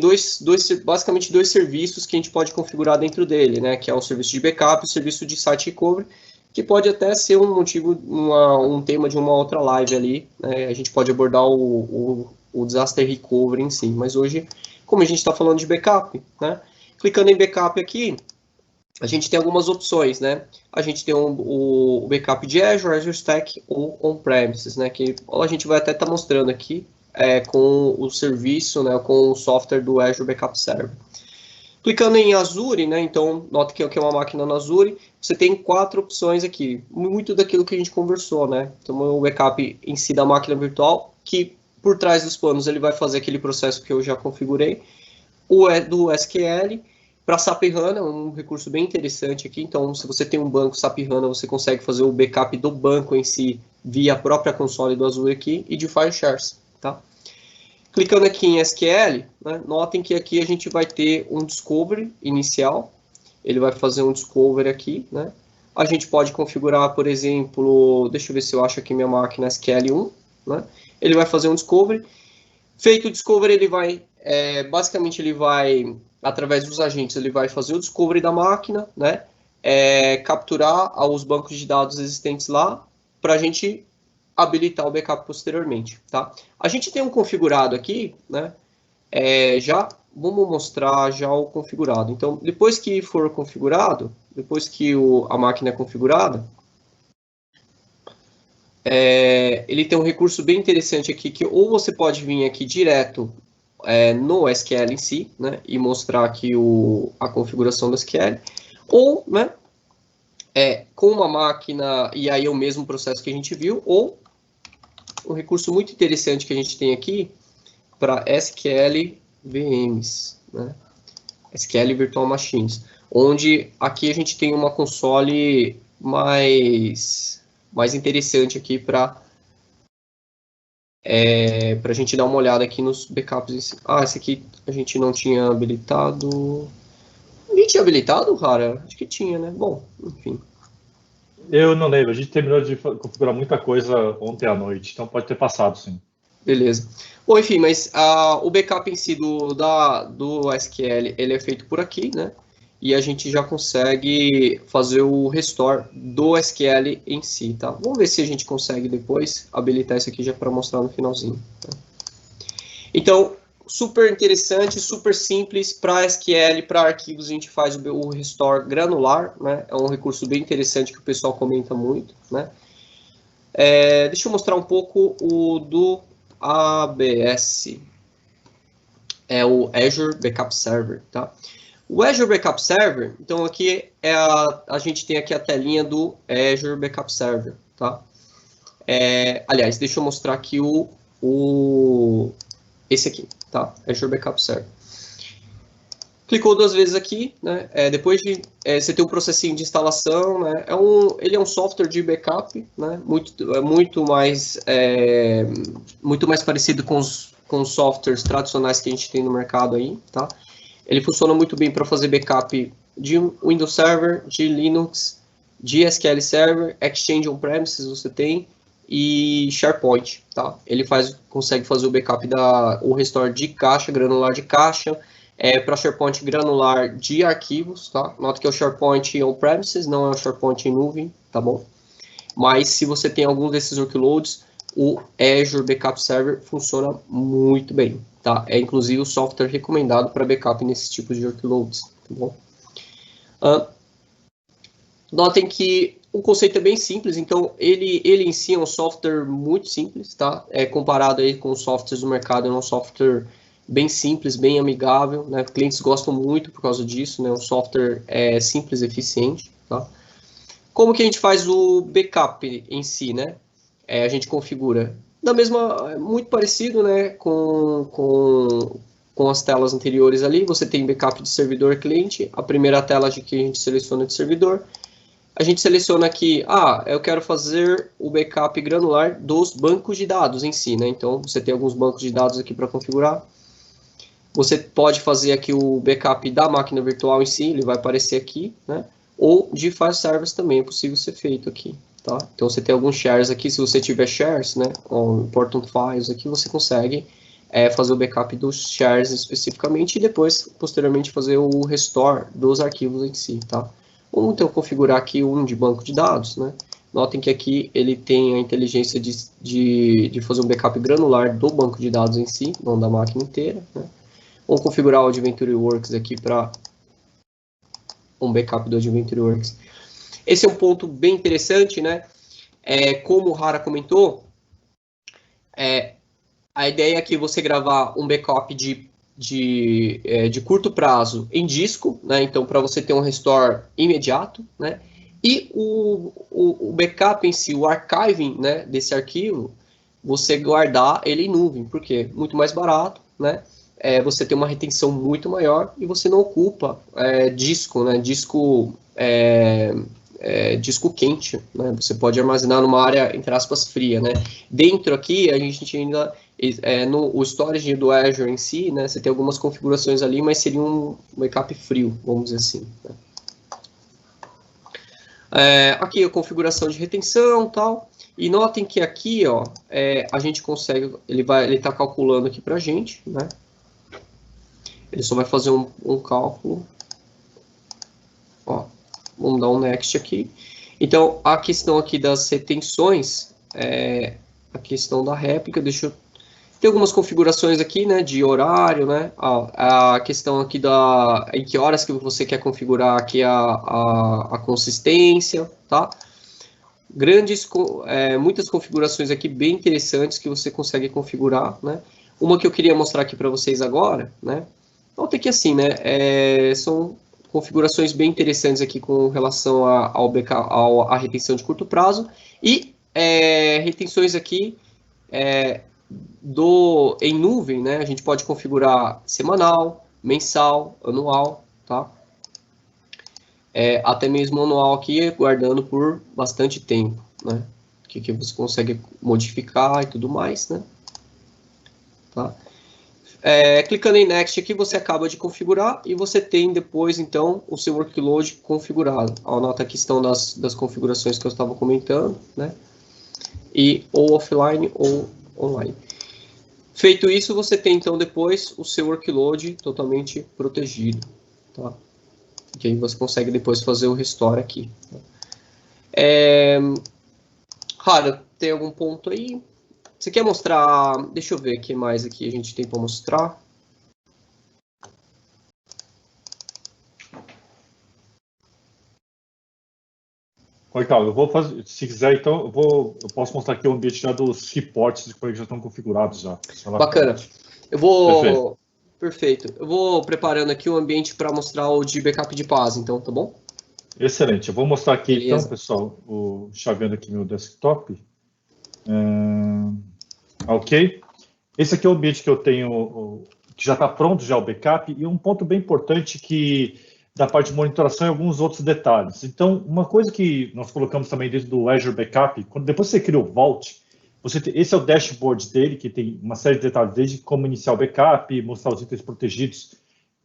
basicamente dois serviços que a gente pode configurar dentro dele, né, que é o serviço de backup e o serviço de site recovery, que pode até ser um tema de uma outra live ali, né, a gente pode abordar o disaster recovery em si, mas hoje, como a gente está falando de backup, né, clicando em backup aqui, a gente tem algumas opções, né? A gente tem o backup de Azure, Azure Stack ou on-premises, né? Que a gente vai até estar mostrando aqui com o serviço, né? Com o software do Azure Backup Server. Clicando em Azure, né, então, nota que é uma máquina na Azure, você tem 4 opções aqui, muito daquilo que a gente conversou, né? Então, o backup em si da máquina virtual, que por trás dos panos ele vai fazer aquele processo que eu já configurei, o do SQL, para SAP HANA, um recurso bem interessante aqui, então, se você tem um banco SAP HANA, você consegue fazer o backup do banco em si, via a própria console do Azure aqui, e de file shares, tá? Clicando aqui em SQL, né, notem que aqui a gente vai ter um discovery inicial. Ele vai fazer um discovery aqui, né? A gente pode configurar, por exemplo, deixa eu ver se eu acho aqui minha máquina SQL1, né? Ele vai fazer um discovery. Feito o discovery, ele vai, basicamente ele vai, através dos agentes, ele vai fazer o discovery da máquina, né? Capturar os bancos de dados existentes lá, para a gente habilitar o backup posteriormente, tá? A gente tem um configurado aqui, né? Já vamos mostrar já o configurado. Então, depois que for configurado, depois que a máquina é configurada, ele tem um recurso bem interessante aqui, que ou você pode vir aqui direto no SQL em si, né? E mostrar aqui a configuração do SQL, ou, né? Com uma máquina, e aí é o mesmo processo que a gente viu, ou um recurso muito interessante que a gente tem aqui para SQL VMs, né? SQL Virtual Machines, onde aqui a gente tem uma console mais interessante aqui para a gente dar uma olhada aqui nos backups em si. Esse aqui a gente não tinha habilitado. A gente tinha habilitado, cara? Acho que tinha, né? Bom, enfim. Eu não lembro, a gente terminou de configurar muita coisa ontem à noite, então pode ter passado, sim. Beleza. Bom, enfim, mas o backup em si do SQL, ele é feito por aqui, né? E a gente já consegue fazer o restore do SQL em si, tá? Vamos ver se a gente consegue depois habilitar isso aqui já para mostrar no finalzinho. Tá? Então, super interessante, super simples para SQL, para arquivos a gente faz o restore granular, né? É um recurso bem interessante que o pessoal comenta muito, né? Deixa eu mostrar um pouco o do ABS, o Azure Backup Server, tá? O Azure Backup Server, então aqui a gente tem aqui a telinha do Azure Backup Server, tá? Aliás, deixa eu mostrar aqui esse aqui, tá? Azure Backup Server. Clicou 2 vezes aqui, né? Depois de você ter um processinho de instalação, né? Ele é um software de backup, né? Muito mais parecido com os softwares tradicionais que a gente tem no mercado aí, tá? Ele funciona muito bem para fazer backup de Windows Server, de Linux, de SQL Server, Exchange On-Premises você tem e SharePoint, tá? Ele consegue fazer o backup o restore de caixa, granular de caixa, para SharePoint granular de arquivos, tá? Nota que é o SharePoint On-Premises, não é o SharePoint em nuvem, tá bom? Mas se você tem algum desses workloads, o Azure Backup Server funciona muito bem, tá? É inclusive o software recomendado para backup nesses tipos de workloads, tá bom? Notem que o conceito é bem simples, então ele em si é um software muito simples, tá? Comparado aí com os softwares do mercado, é um software bem simples, bem amigável, né? Clientes gostam muito por causa disso, né? Um software simples e eficiente, tá? Como que a gente faz o backup em si, né? A gente configura muito parecido, né, com as telas anteriores ali. Você tem backup de servidor cliente, a primeira tela que a gente seleciona de servidor. A gente seleciona aqui, eu quero fazer o backup granular dos bancos de dados em si, né? Então, você tem alguns bancos de dados aqui para configurar. Você pode fazer aqui o backup da máquina virtual em si, ele vai aparecer aqui, né? Ou de file servers também é possível ser feito aqui. Tá? Então, você tem alguns shares aqui, se você tiver shares, né, ou important files aqui, você consegue fazer o backup dos shares especificamente e depois, posteriormente, fazer o restore dos arquivos em si, tá? Vamos, então, configurar aqui um de banco de dados, né? Notem que aqui ele tem a inteligência de fazer um backup granular do banco de dados em si, não da máquina inteira, né? Vamos configurar o Adventure Works aqui para um backup do Adventure Works. Esse é um ponto bem interessante, né? Como o Hara comentou, a ideia é que você gravar um backup de de curto prazo em disco, né? Então, para você ter um restore imediato, né? E o backup em si, o archiving, né, desse arquivo, você guardar ele em nuvem, porque muito mais barato, né? Você tem uma retenção muito maior e você não ocupa disco, né? Disco quente, né? Você pode armazenar numa área, entre aspas, fria, né? Dentro aqui, a gente ainda, no storage do Azure em si, né? Você tem algumas configurações ali, mas seria um backup frio, vamos dizer assim, né? Aqui a configuração de retenção e tal. E notem que aqui, ó, a gente consegue, ele está calculando aqui para a gente, né? Ele só vai fazer um cálculo. Ó, vamos dar um next aqui. Então, a questão aqui das retenções, a questão da réplica, deixa eu... Tem algumas configurações aqui, né, de horário, né, a questão aqui em que horas que você quer configurar aqui a consistência, tá? Muitas configurações aqui bem interessantes que você consegue configurar, né? Uma que eu queria mostrar aqui para vocês agora, né? Nota que assim, né, são configurações bem interessantes aqui com relação à retenção de curto prazo e retenções aqui em nuvem, né? A gente pode configurar semanal, mensal, anual, tá? Até mesmo anual aqui, guardando por bastante tempo, né? Que você consegue modificar e tudo mais, né? Tá? Clicando em Next aqui, você acaba de configurar e você tem depois, então, o seu workload configurado. Anota a questão das configurações que eu estava comentando, né? E ou offline ou online. Feito isso, você tem, então, depois o seu workload totalmente protegido, tá? Que aí você consegue depois fazer o restore aqui. Rara, tem algum ponto aí? Você quer mostrar... Deixa eu ver o que mais aqui a gente tem para mostrar. Ricardo, eu vou fazer, se quiser, então, eu posso mostrar aqui o ambiente já dos reports que já estão configurados já. Bacana. Eu vou... Perfeito. Eu vou preparando aqui o ambiente para mostrar o de backup de paz, então, tá bom? Excelente. Eu vou mostrar aqui, Beleza. então, pessoal, chaveando aqui meu desktop. Ok. Esse aqui é o ambiente que eu tenho, que já está pronto já o backup, e um ponto bem importante que da parte de monitoração e alguns outros detalhes. Então, uma coisa que nós colocamos também dentro do Azure Backup, depois você cria o Vault, esse é o dashboard dele, que tem uma série de detalhes, desde como iniciar o backup, mostrar os itens protegidos,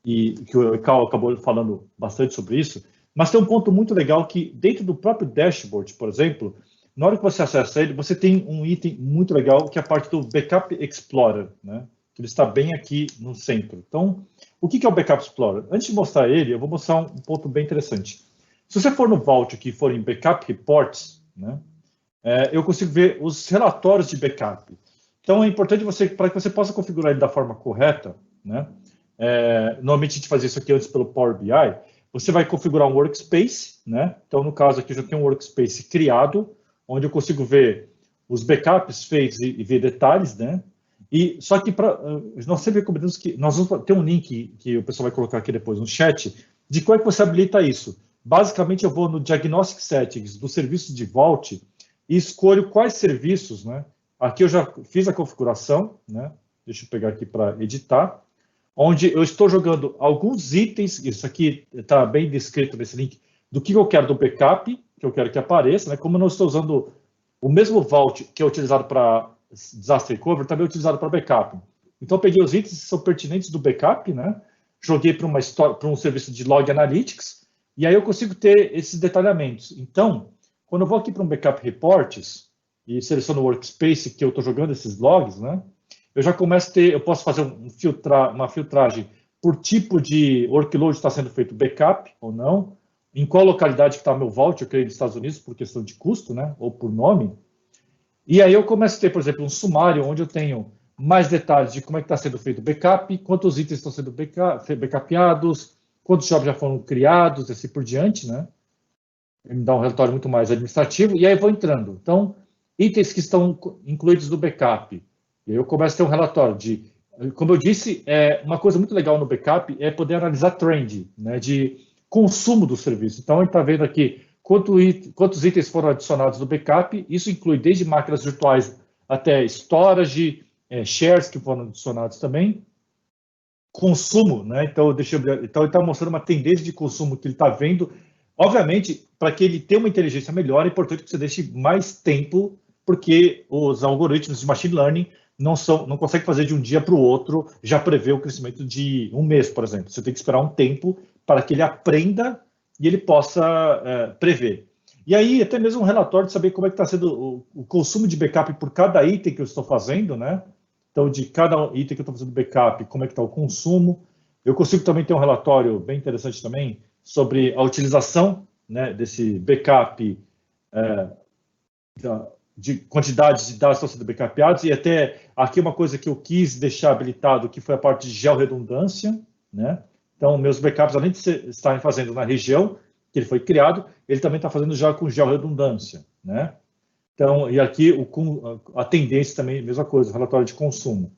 e que o Ekal acabou falando bastante sobre isso. Mas tem um ponto muito legal que, dentro do próprio dashboard, por exemplo, na hora que você acessa ele, você tem um item muito legal, que é a parte do Backup Explorer, né? Que ele está bem aqui no centro. Então, o que é o Backup Explorer? Antes de mostrar ele, eu vou mostrar um ponto bem interessante. Se você for no Vault aqui e for em Backup Reports, né? Eu consigo ver os relatórios de backup. Então, é importante para que você possa configurar ele da forma correta, né? Normalmente a gente faz isso aqui antes pelo Power BI. Você vai configurar um workspace, né? Então, no caso aqui, eu já tenho um workspace criado, onde eu consigo ver os backups feitos e ver detalhes, né? E só que nós sempre recomendamos que nós vamos ter um link que o pessoal vai colocar aqui depois no chat de como é que você habilita isso. Basicamente, eu vou no Diagnostic Settings do serviço de Vault e escolho quais serviços, né? Aqui eu já fiz a configuração, né? Deixa eu pegar aqui para editar, onde eu estou jogando alguns itens, isso aqui está bem descrito nesse link, do que eu quero do backup, que eu quero que apareça, né? Como eu não estou usando o mesmo Vault que é utilizado para Disaster Recovery, também é utilizado para backup. Então, eu peguei os itens que são pertinentes do backup, né? Joguei para um serviço de Log Analytics, e aí eu consigo ter esses detalhamentos. Então, quando eu vou aqui para um Backup Reports, e seleciono o Workspace que eu estou jogando esses logs, né? Eu já começo a ter, eu posso fazer uma filtragem por tipo de workload está sendo feito backup ou não, em qual localidade que está meu Vault, eu criei nos Estados Unidos por questão de custo, né? Ou por nome. E aí eu começo a ter, por exemplo, um sumário onde eu tenho mais detalhes de como é que está sendo feito o backup, quantos itens estão sendo backupeados, quantos jobs já foram criados, assim por diante, né? Ele me dá um relatório muito mais administrativo, e aí eu vou entrando. Então, itens que estão incluídos no backup. E aí eu começo a ter um relatório de como eu disse, uma coisa muito legal no backup é poder analisar trend, né, de consumo do serviço. Então, a gente está vendo aqui quantos itens foram adicionados no backup. Isso inclui desde máquinas virtuais até storage, shares que foram adicionados também. Consumo, né? Então ele está mostrando uma tendência de consumo que ele está vendo. Obviamente, para que ele tenha uma inteligência melhor, é importante que você deixe mais tempo, porque os algoritmos de machine learning não conseguem fazer de um dia para o outro, já prever o crescimento de um mês, por exemplo. Você tem que esperar um tempo para que ele aprenda e ele possa prever. E aí, até mesmo um relatório de saber como é que está sendo o consumo de backup por cada item que eu estou fazendo, né? Então, de cada item que eu estou fazendo backup, como é que está o consumo. Eu consigo também ter um relatório bem interessante também sobre a utilização, né, desse backup, de quantidades de dados que estão sendo backupados, e até aqui uma coisa que eu quis deixar habilitado, que foi a parte de georredundância, né? Então, meus backups, além de estarem fazendo na região que ele foi criado, ele também está fazendo já com georredundância, né? Então, e aqui a tendência também, mesma coisa, o relatório de consumo.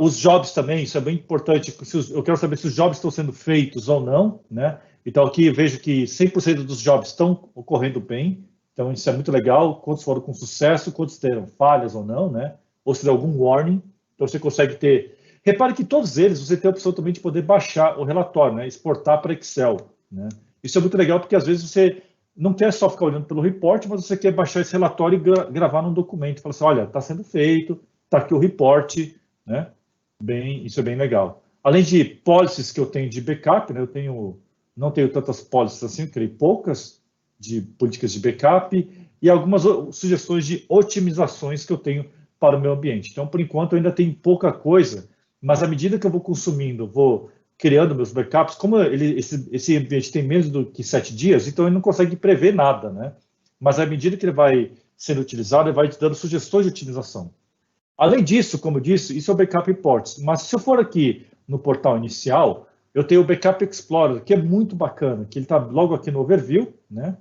Os jobs também, isso é bem importante, eu quero saber se os jobs estão sendo feitos ou não, né? Então, aqui eu vejo que 100% dos jobs estão ocorrendo bem, então isso é muito legal, quantos foram com sucesso, quantos teram falhas ou não, né? Ou se der algum warning, então você consegue ter... Repare que todos eles, você tem a opção também de poder baixar o relatório, né? Exportar para Excel, né? Isso é muito legal, porque às vezes você não quer só ficar olhando pelo report, mas você quer baixar esse relatório e gravar num documento. Fala assim, olha, está sendo feito, está aqui o report, né? Isso é bem legal. Além de policies que eu tenho de backup, né? Não tenho tantas policies assim, eu criei poucas de políticas de backup e algumas sugestões de otimizações que eu tenho para o meu ambiente. Então, por enquanto, eu ainda tenho pouca coisa, mas à medida que eu vou consumindo, vou criando meus backups, como esse ambiente tem menos do que 7 dias, então ele não consegue prever nada, né? Mas à medida que ele vai sendo utilizado, ele vai te dando sugestões de otimização. Além disso, como eu disse, isso é o Backup Reports. Mas se eu for aqui no portal inicial, eu tenho o Backup Explorer, que é muito bacana, que ele está logo aqui no Overview, né?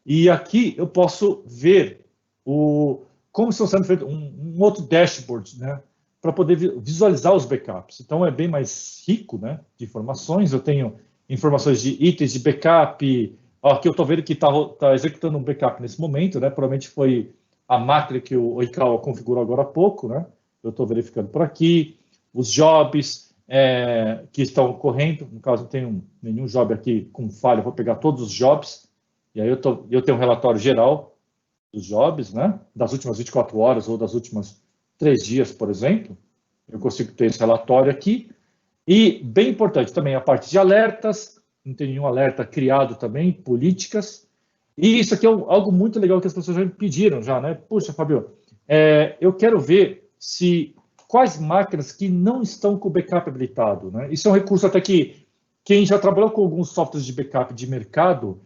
E aqui eu posso ver como estão sendo feito um outro dashboard, né? Para poder visualizar os backups. Então, é bem mais rico, né, de informações. Eu tenho informações de itens de backup. Aqui eu estou vendo que está executando um backup nesse momento, né? Provavelmente foi a máquina que o Oikawa configurou agora há pouco, né? Eu estou verificando por aqui. Os jobs que estão ocorrendo. No caso, não tenho nenhum job aqui com falha. Eu vou pegar todos os jobs. E aí eu tenho um relatório geral dos jobs, né? Das últimas 24 horas ou das últimas 3 dias, por exemplo, eu consigo ter esse relatório aqui. E, bem importante também, a parte de alertas, não tem nenhum alerta criado também, políticas. E isso aqui é algo muito legal que as pessoas já me pediram, já, né? Puxa, Fabio, eu quero ver quais máquinas que não estão com o backup habilitado, né? Isso é um recurso até que quem já trabalhou com alguns softwares de backup de mercado,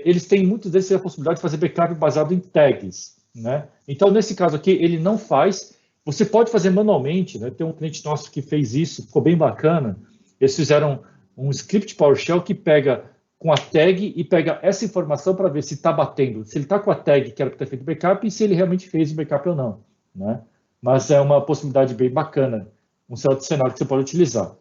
eles têm, muitos deles têm a possibilidade de fazer backup baseado em tags, né? Então, nesse caso aqui, ele não faz. Você pode fazer manualmente, né? Tem um cliente nosso que fez isso, ficou bem bacana. Eles fizeram um script PowerShell que pega com a tag e pega essa informação para ver se está batendo, se ele está com a tag que era para ter feito backup e se ele realmente fez o backup ou não, né? Mas é uma possibilidade bem bacana, um cenário que você pode utilizar.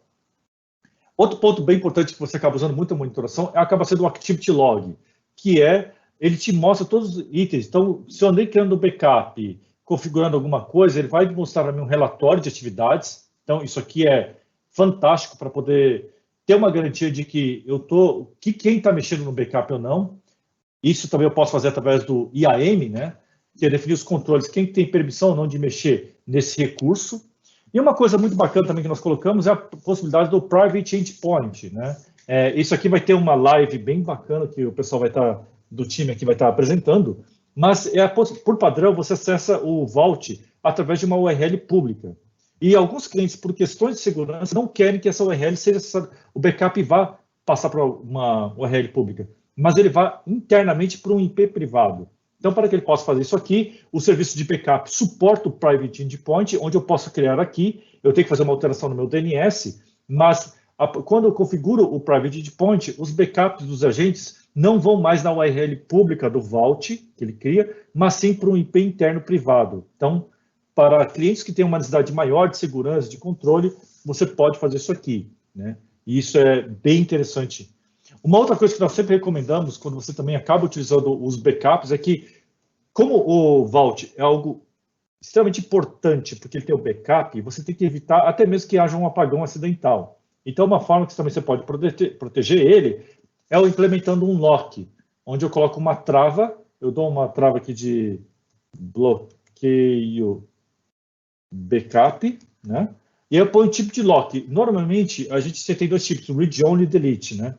Outro ponto bem importante que você acaba usando muito a monitoração acaba sendo o Activity Log, que ele te mostra todos os itens. Então, se eu andei criando um backup, configurando alguma coisa, ele vai mostrar para mim um relatório de atividades. Então, isso aqui é fantástico para poder ter uma garantia de que quem está mexendo no backup ou não. Isso também eu posso fazer através do IAM, né? Que é definir os controles, quem tem permissão ou não de mexer nesse recurso. E uma coisa muito bacana também que nós colocamos é a possibilidade do Private Endpoint, né? Isso aqui vai ter uma live bem bacana que o pessoal do time aqui vai estar apresentando, mas por padrão você acessa o Vault através de uma URL pública. E alguns clientes, por questões de segurança, não querem que essa URL seja acessada, o backup vá passar para uma URL pública, mas ele vá internamente para um IP privado. Então, para que ele possa fazer isso aqui, o serviço de backup suporta o Private Endpoint, onde eu posso criar aqui, eu tenho que fazer uma alteração no meu DNS, mas quando eu configuro o Private Endpoint, os backups dos agentes não vão mais na URL pública do Vault, que ele cria, mas sim para um IP interno privado. Então, para clientes que têm uma necessidade maior de segurança, de controle, você pode fazer isso aqui, né? E isso é bem interessante. Uma outra coisa que nós sempre recomendamos, quando você também acaba utilizando os backups, é que, como o Vault é algo extremamente importante, porque ele tem o backup, você tem que evitar até mesmo que haja um apagão acidental. Então, uma forma que também você pode proteger ele é implementando um lock, onde eu coloco uma trava, eu dou uma trava aqui de bloqueio backup, né? E eu ponho o tipo de lock. Normalmente, você tem dois tipos, o read only e delete, né?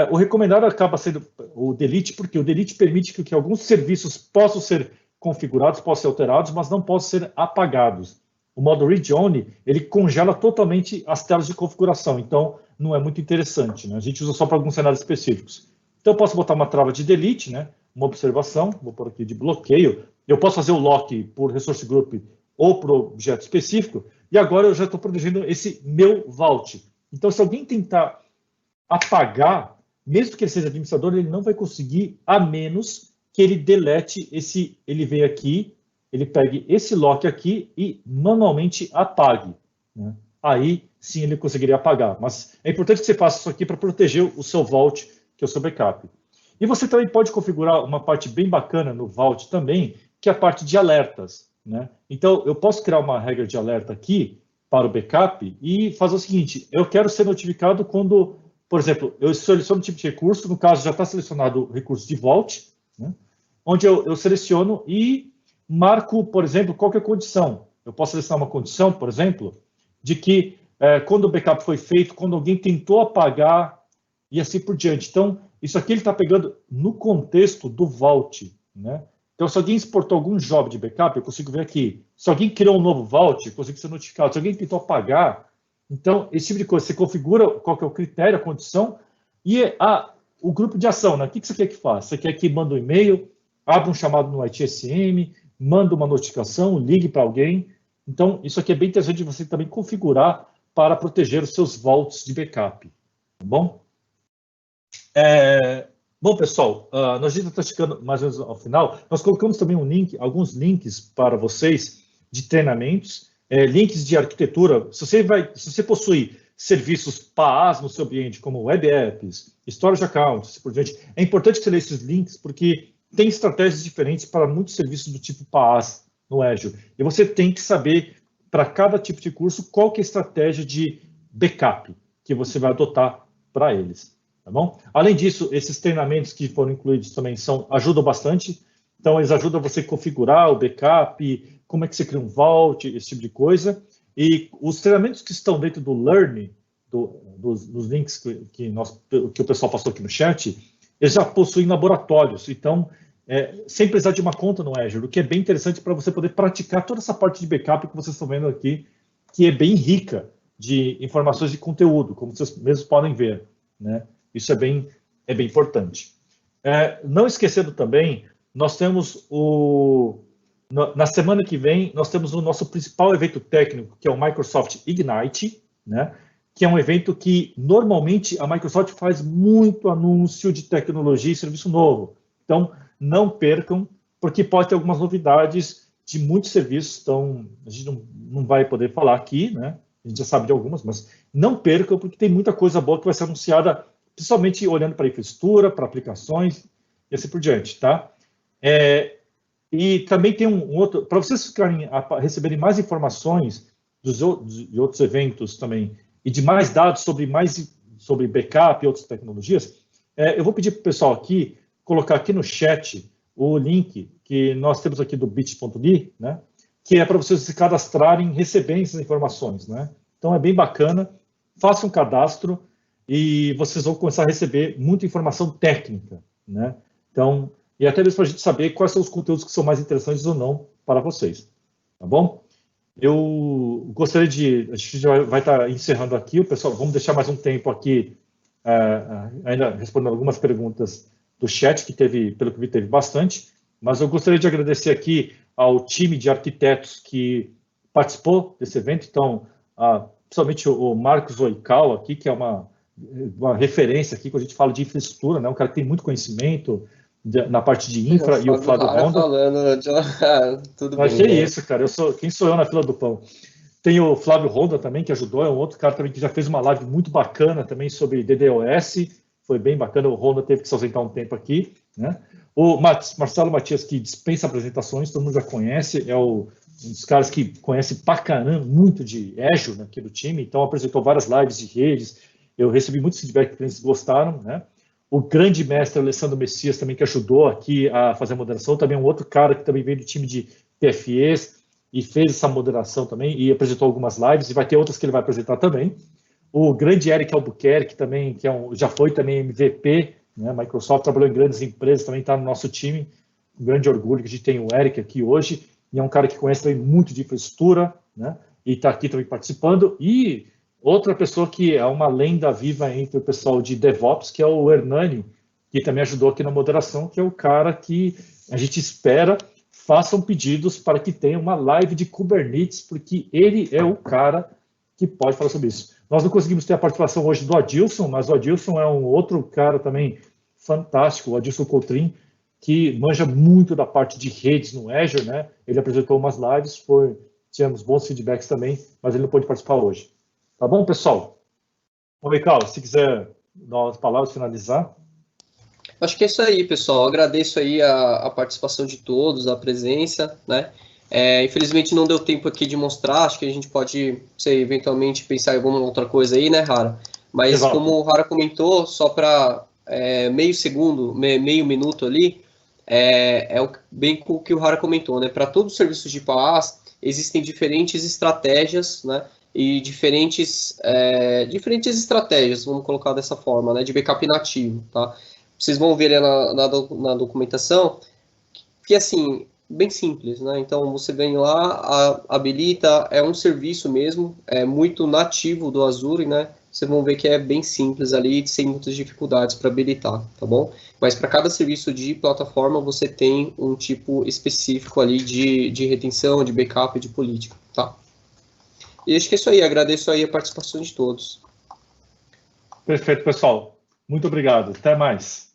O recomendado acaba sendo o delete, porque o delete permite que alguns serviços possam ser configurados, possam ser alterados, mas não possam ser apagados. O modo read only, ele congela totalmente as telas de configuração, então não é muito interessante, né? A gente usa só para alguns cenários específicos. Então eu posso botar uma trava de delete, né? Uma observação, vou pôr aqui de bloqueio. Eu posso fazer o lock por resource group ou por objeto específico, e agora eu já estou protegendo esse meu Vault. Então, se alguém tentar apagar, mesmo que ele seja administrador, ele não vai conseguir, a menos que ele delete ele venha aqui, ele pegue esse lock aqui e manualmente apague, né? Aí sim ele conseguiria apagar. Mas é importante que você faça isso aqui para proteger o seu Vault, que é o seu backup. E você também pode configurar uma parte bem bacana no Vault também, que é a parte de alertas, né? Então, eu posso criar uma regra de alerta aqui para o backup e fazer o seguinte: eu quero ser notificado quando, por exemplo, eu seleciono o tipo de recurso, no caso já está selecionado o recurso de Vault, né? Onde eu seleciono e marco, por exemplo, qual que é a condição. Eu posso selecionar uma condição, por exemplo, de que quando o backup foi feito, quando alguém tentou apagar e assim por diante. Então, isso aqui ele está pegando no contexto do Vault, né? Então, se alguém exportou algum job de backup, eu consigo ver aqui. Se alguém criou um novo Vault, eu consigo ser notificado. Se alguém tentou apagar, então, esse tipo de coisa, você configura qual que é o critério, a condição, e o grupo de ação, né? O que você quer que faça? Você quer que manda um e-mail, abra um chamado no ITSM, manda uma notificação, ligue para alguém. Então, isso aqui é bem interessante de você também configurar para proteger os seus vaults de backup, tá bom? Bom, pessoal, nós já estamos chegando mais ou menos ao final. Nós colocamos também alguns links para vocês de treinamentos, links de arquitetura. Se você possui serviços PaaS no seu ambiente, como Web Apps, Storage Accounts, assim por diante, é importante que você leia esses links, porque tem estratégias diferentes para muitos serviços do tipo PaaS no Azure. E você tem que saber, para cada tipo de curso, qual que é a estratégia de backup que você vai adotar para eles. Tá bom? Além disso, esses treinamentos que foram incluídos também ajudam bastante. Então, eles ajudam você a configurar o backup, como é que você cria um Vault, esse tipo de coisa. E os treinamentos que estão dentro do Learn, dos links que o pessoal passou aqui no chat, eles já possuem laboratórios. Então, sem precisar de uma conta no Azure, o que é bem interessante para você poder praticar toda essa parte de backup que vocês estão vendo aqui, que é bem rica de informações de conteúdo, como vocês mesmos podem ver, né? Isso é bem importante. Não esquecendo também, nós temos na semana que vem, nós temos o nosso principal evento técnico, que é o Microsoft Ignite, né? Que é um evento que, normalmente, a Microsoft faz muito anúncio de tecnologia e serviço novo. Então, não percam, porque pode ter algumas novidades de muitos serviços, então a gente não vai poder falar aqui, né? A gente já sabe de algumas, mas não percam, porque tem muita coisa boa que vai ser anunciada, principalmente olhando para infraestrutura, para aplicações e assim por diante, tá? E também tem um outro, para vocês receberem mais informações de outros eventos também, e de mais dados sobre backup e outras tecnologias, eu vou pedir para o pessoal aqui colocar aqui no chat o link que nós temos aqui do bit.ly, né? Que é para vocês se cadastrarem, receberem essas informações, né? Então é bem bacana, faça um cadastro e vocês vão começar a receber muita informação técnica, né? Então, e até mesmo para a gente saber quais são os conteúdos que são mais interessantes ou não para vocês, tá bom? Eu gostaria a gente já vai estar encerrando aqui, pessoal, vamos deixar mais um tempo aqui, ainda respondendo algumas perguntas do chat, que pelo que vi, teve bastante, mas eu gostaria de agradecer aqui ao time de arquitetos que participou desse evento, então, principalmente o Marcos Oikawa aqui, que é uma referência aqui, quando a gente fala de infraestrutura, né, um cara que tem muito conhecimento na parte de infra, e o Flávio Honda. Falando, tudo Mas bem. que isso, cara, quem sou eu na fila do pão? Tem o Flávio Honda também, que ajudou, é um outro cara também que já fez uma live muito bacana também sobre DDoS, foi bem bacana, o Honda teve que se ausentar um tempo aqui, né? O Marcelo Matias, que dispensa apresentações, todo mundo já conhece, é um dos caras que conhece pra caramba muito de Azure aqui do time, então apresentou várias lives de redes, eu recebi muito feedback que eles gostaram, né? O grande mestre Alessandro Messias também, que ajudou aqui a fazer a moderação, também um outro cara que também veio do time de TFEs e fez essa moderação também e apresentou algumas lives, e vai ter outras que ele vai apresentar também. O grande Eric Albuquerque também, que já foi também MVP, né? Microsoft, trabalhou em grandes empresas, também está no nosso time, um grande orgulho que a gente tem o Eric aqui hoje, e é um cara que conhece também muito de infraestrutura, né? E está aqui também participando, e outra pessoa que é uma lenda viva entre o pessoal de DevOps, que é o Hernani, que também ajudou aqui na moderação, que é o cara que a gente espera façam pedidos para que tenha uma live de Kubernetes, porque ele é o cara que pode falar sobre isso. Nós não conseguimos ter a participação hoje do Adilson, mas o Adilson é um outro cara também fantástico, o Adilson Coutrin, que manja muito da parte de redes no Azure, né? Ele apresentou umas lives, tivemos bons feedbacks também, mas ele não pôde participar hoje. Tá bom, pessoal? Oi, Carlos, se quiser dar umas palavras, finalizar. Acho que é isso aí, pessoal. Eu agradeço aí a participação de todos, a presença, né? Infelizmente não deu tempo aqui de mostrar, acho que a gente pode, sei, eventualmente pensar em alguma outra coisa aí, né, Hara? Mas exato, como o Hara comentou, só para meio minuto ali, bem com o que o Hara comentou, né? Para todos os serviços de PaaS, existem diferentes estratégias, né? E diferentes estratégias, vamos colocar dessa forma, né? De backup nativo, tá? Vocês vão ver na documentação que, assim, bem simples, né? Então, você vem lá, habilita, é um serviço mesmo, é muito nativo do Azure, né? Vocês vão ver que é bem simples ali, sem muitas dificuldades para habilitar, tá bom? Mas para cada serviço de plataforma, você tem um tipo específico ali de retenção, de backup e de política, tá? E acho que é isso aí, agradeço aí a participação de todos. Perfeito, pessoal. Muito obrigado. Até mais.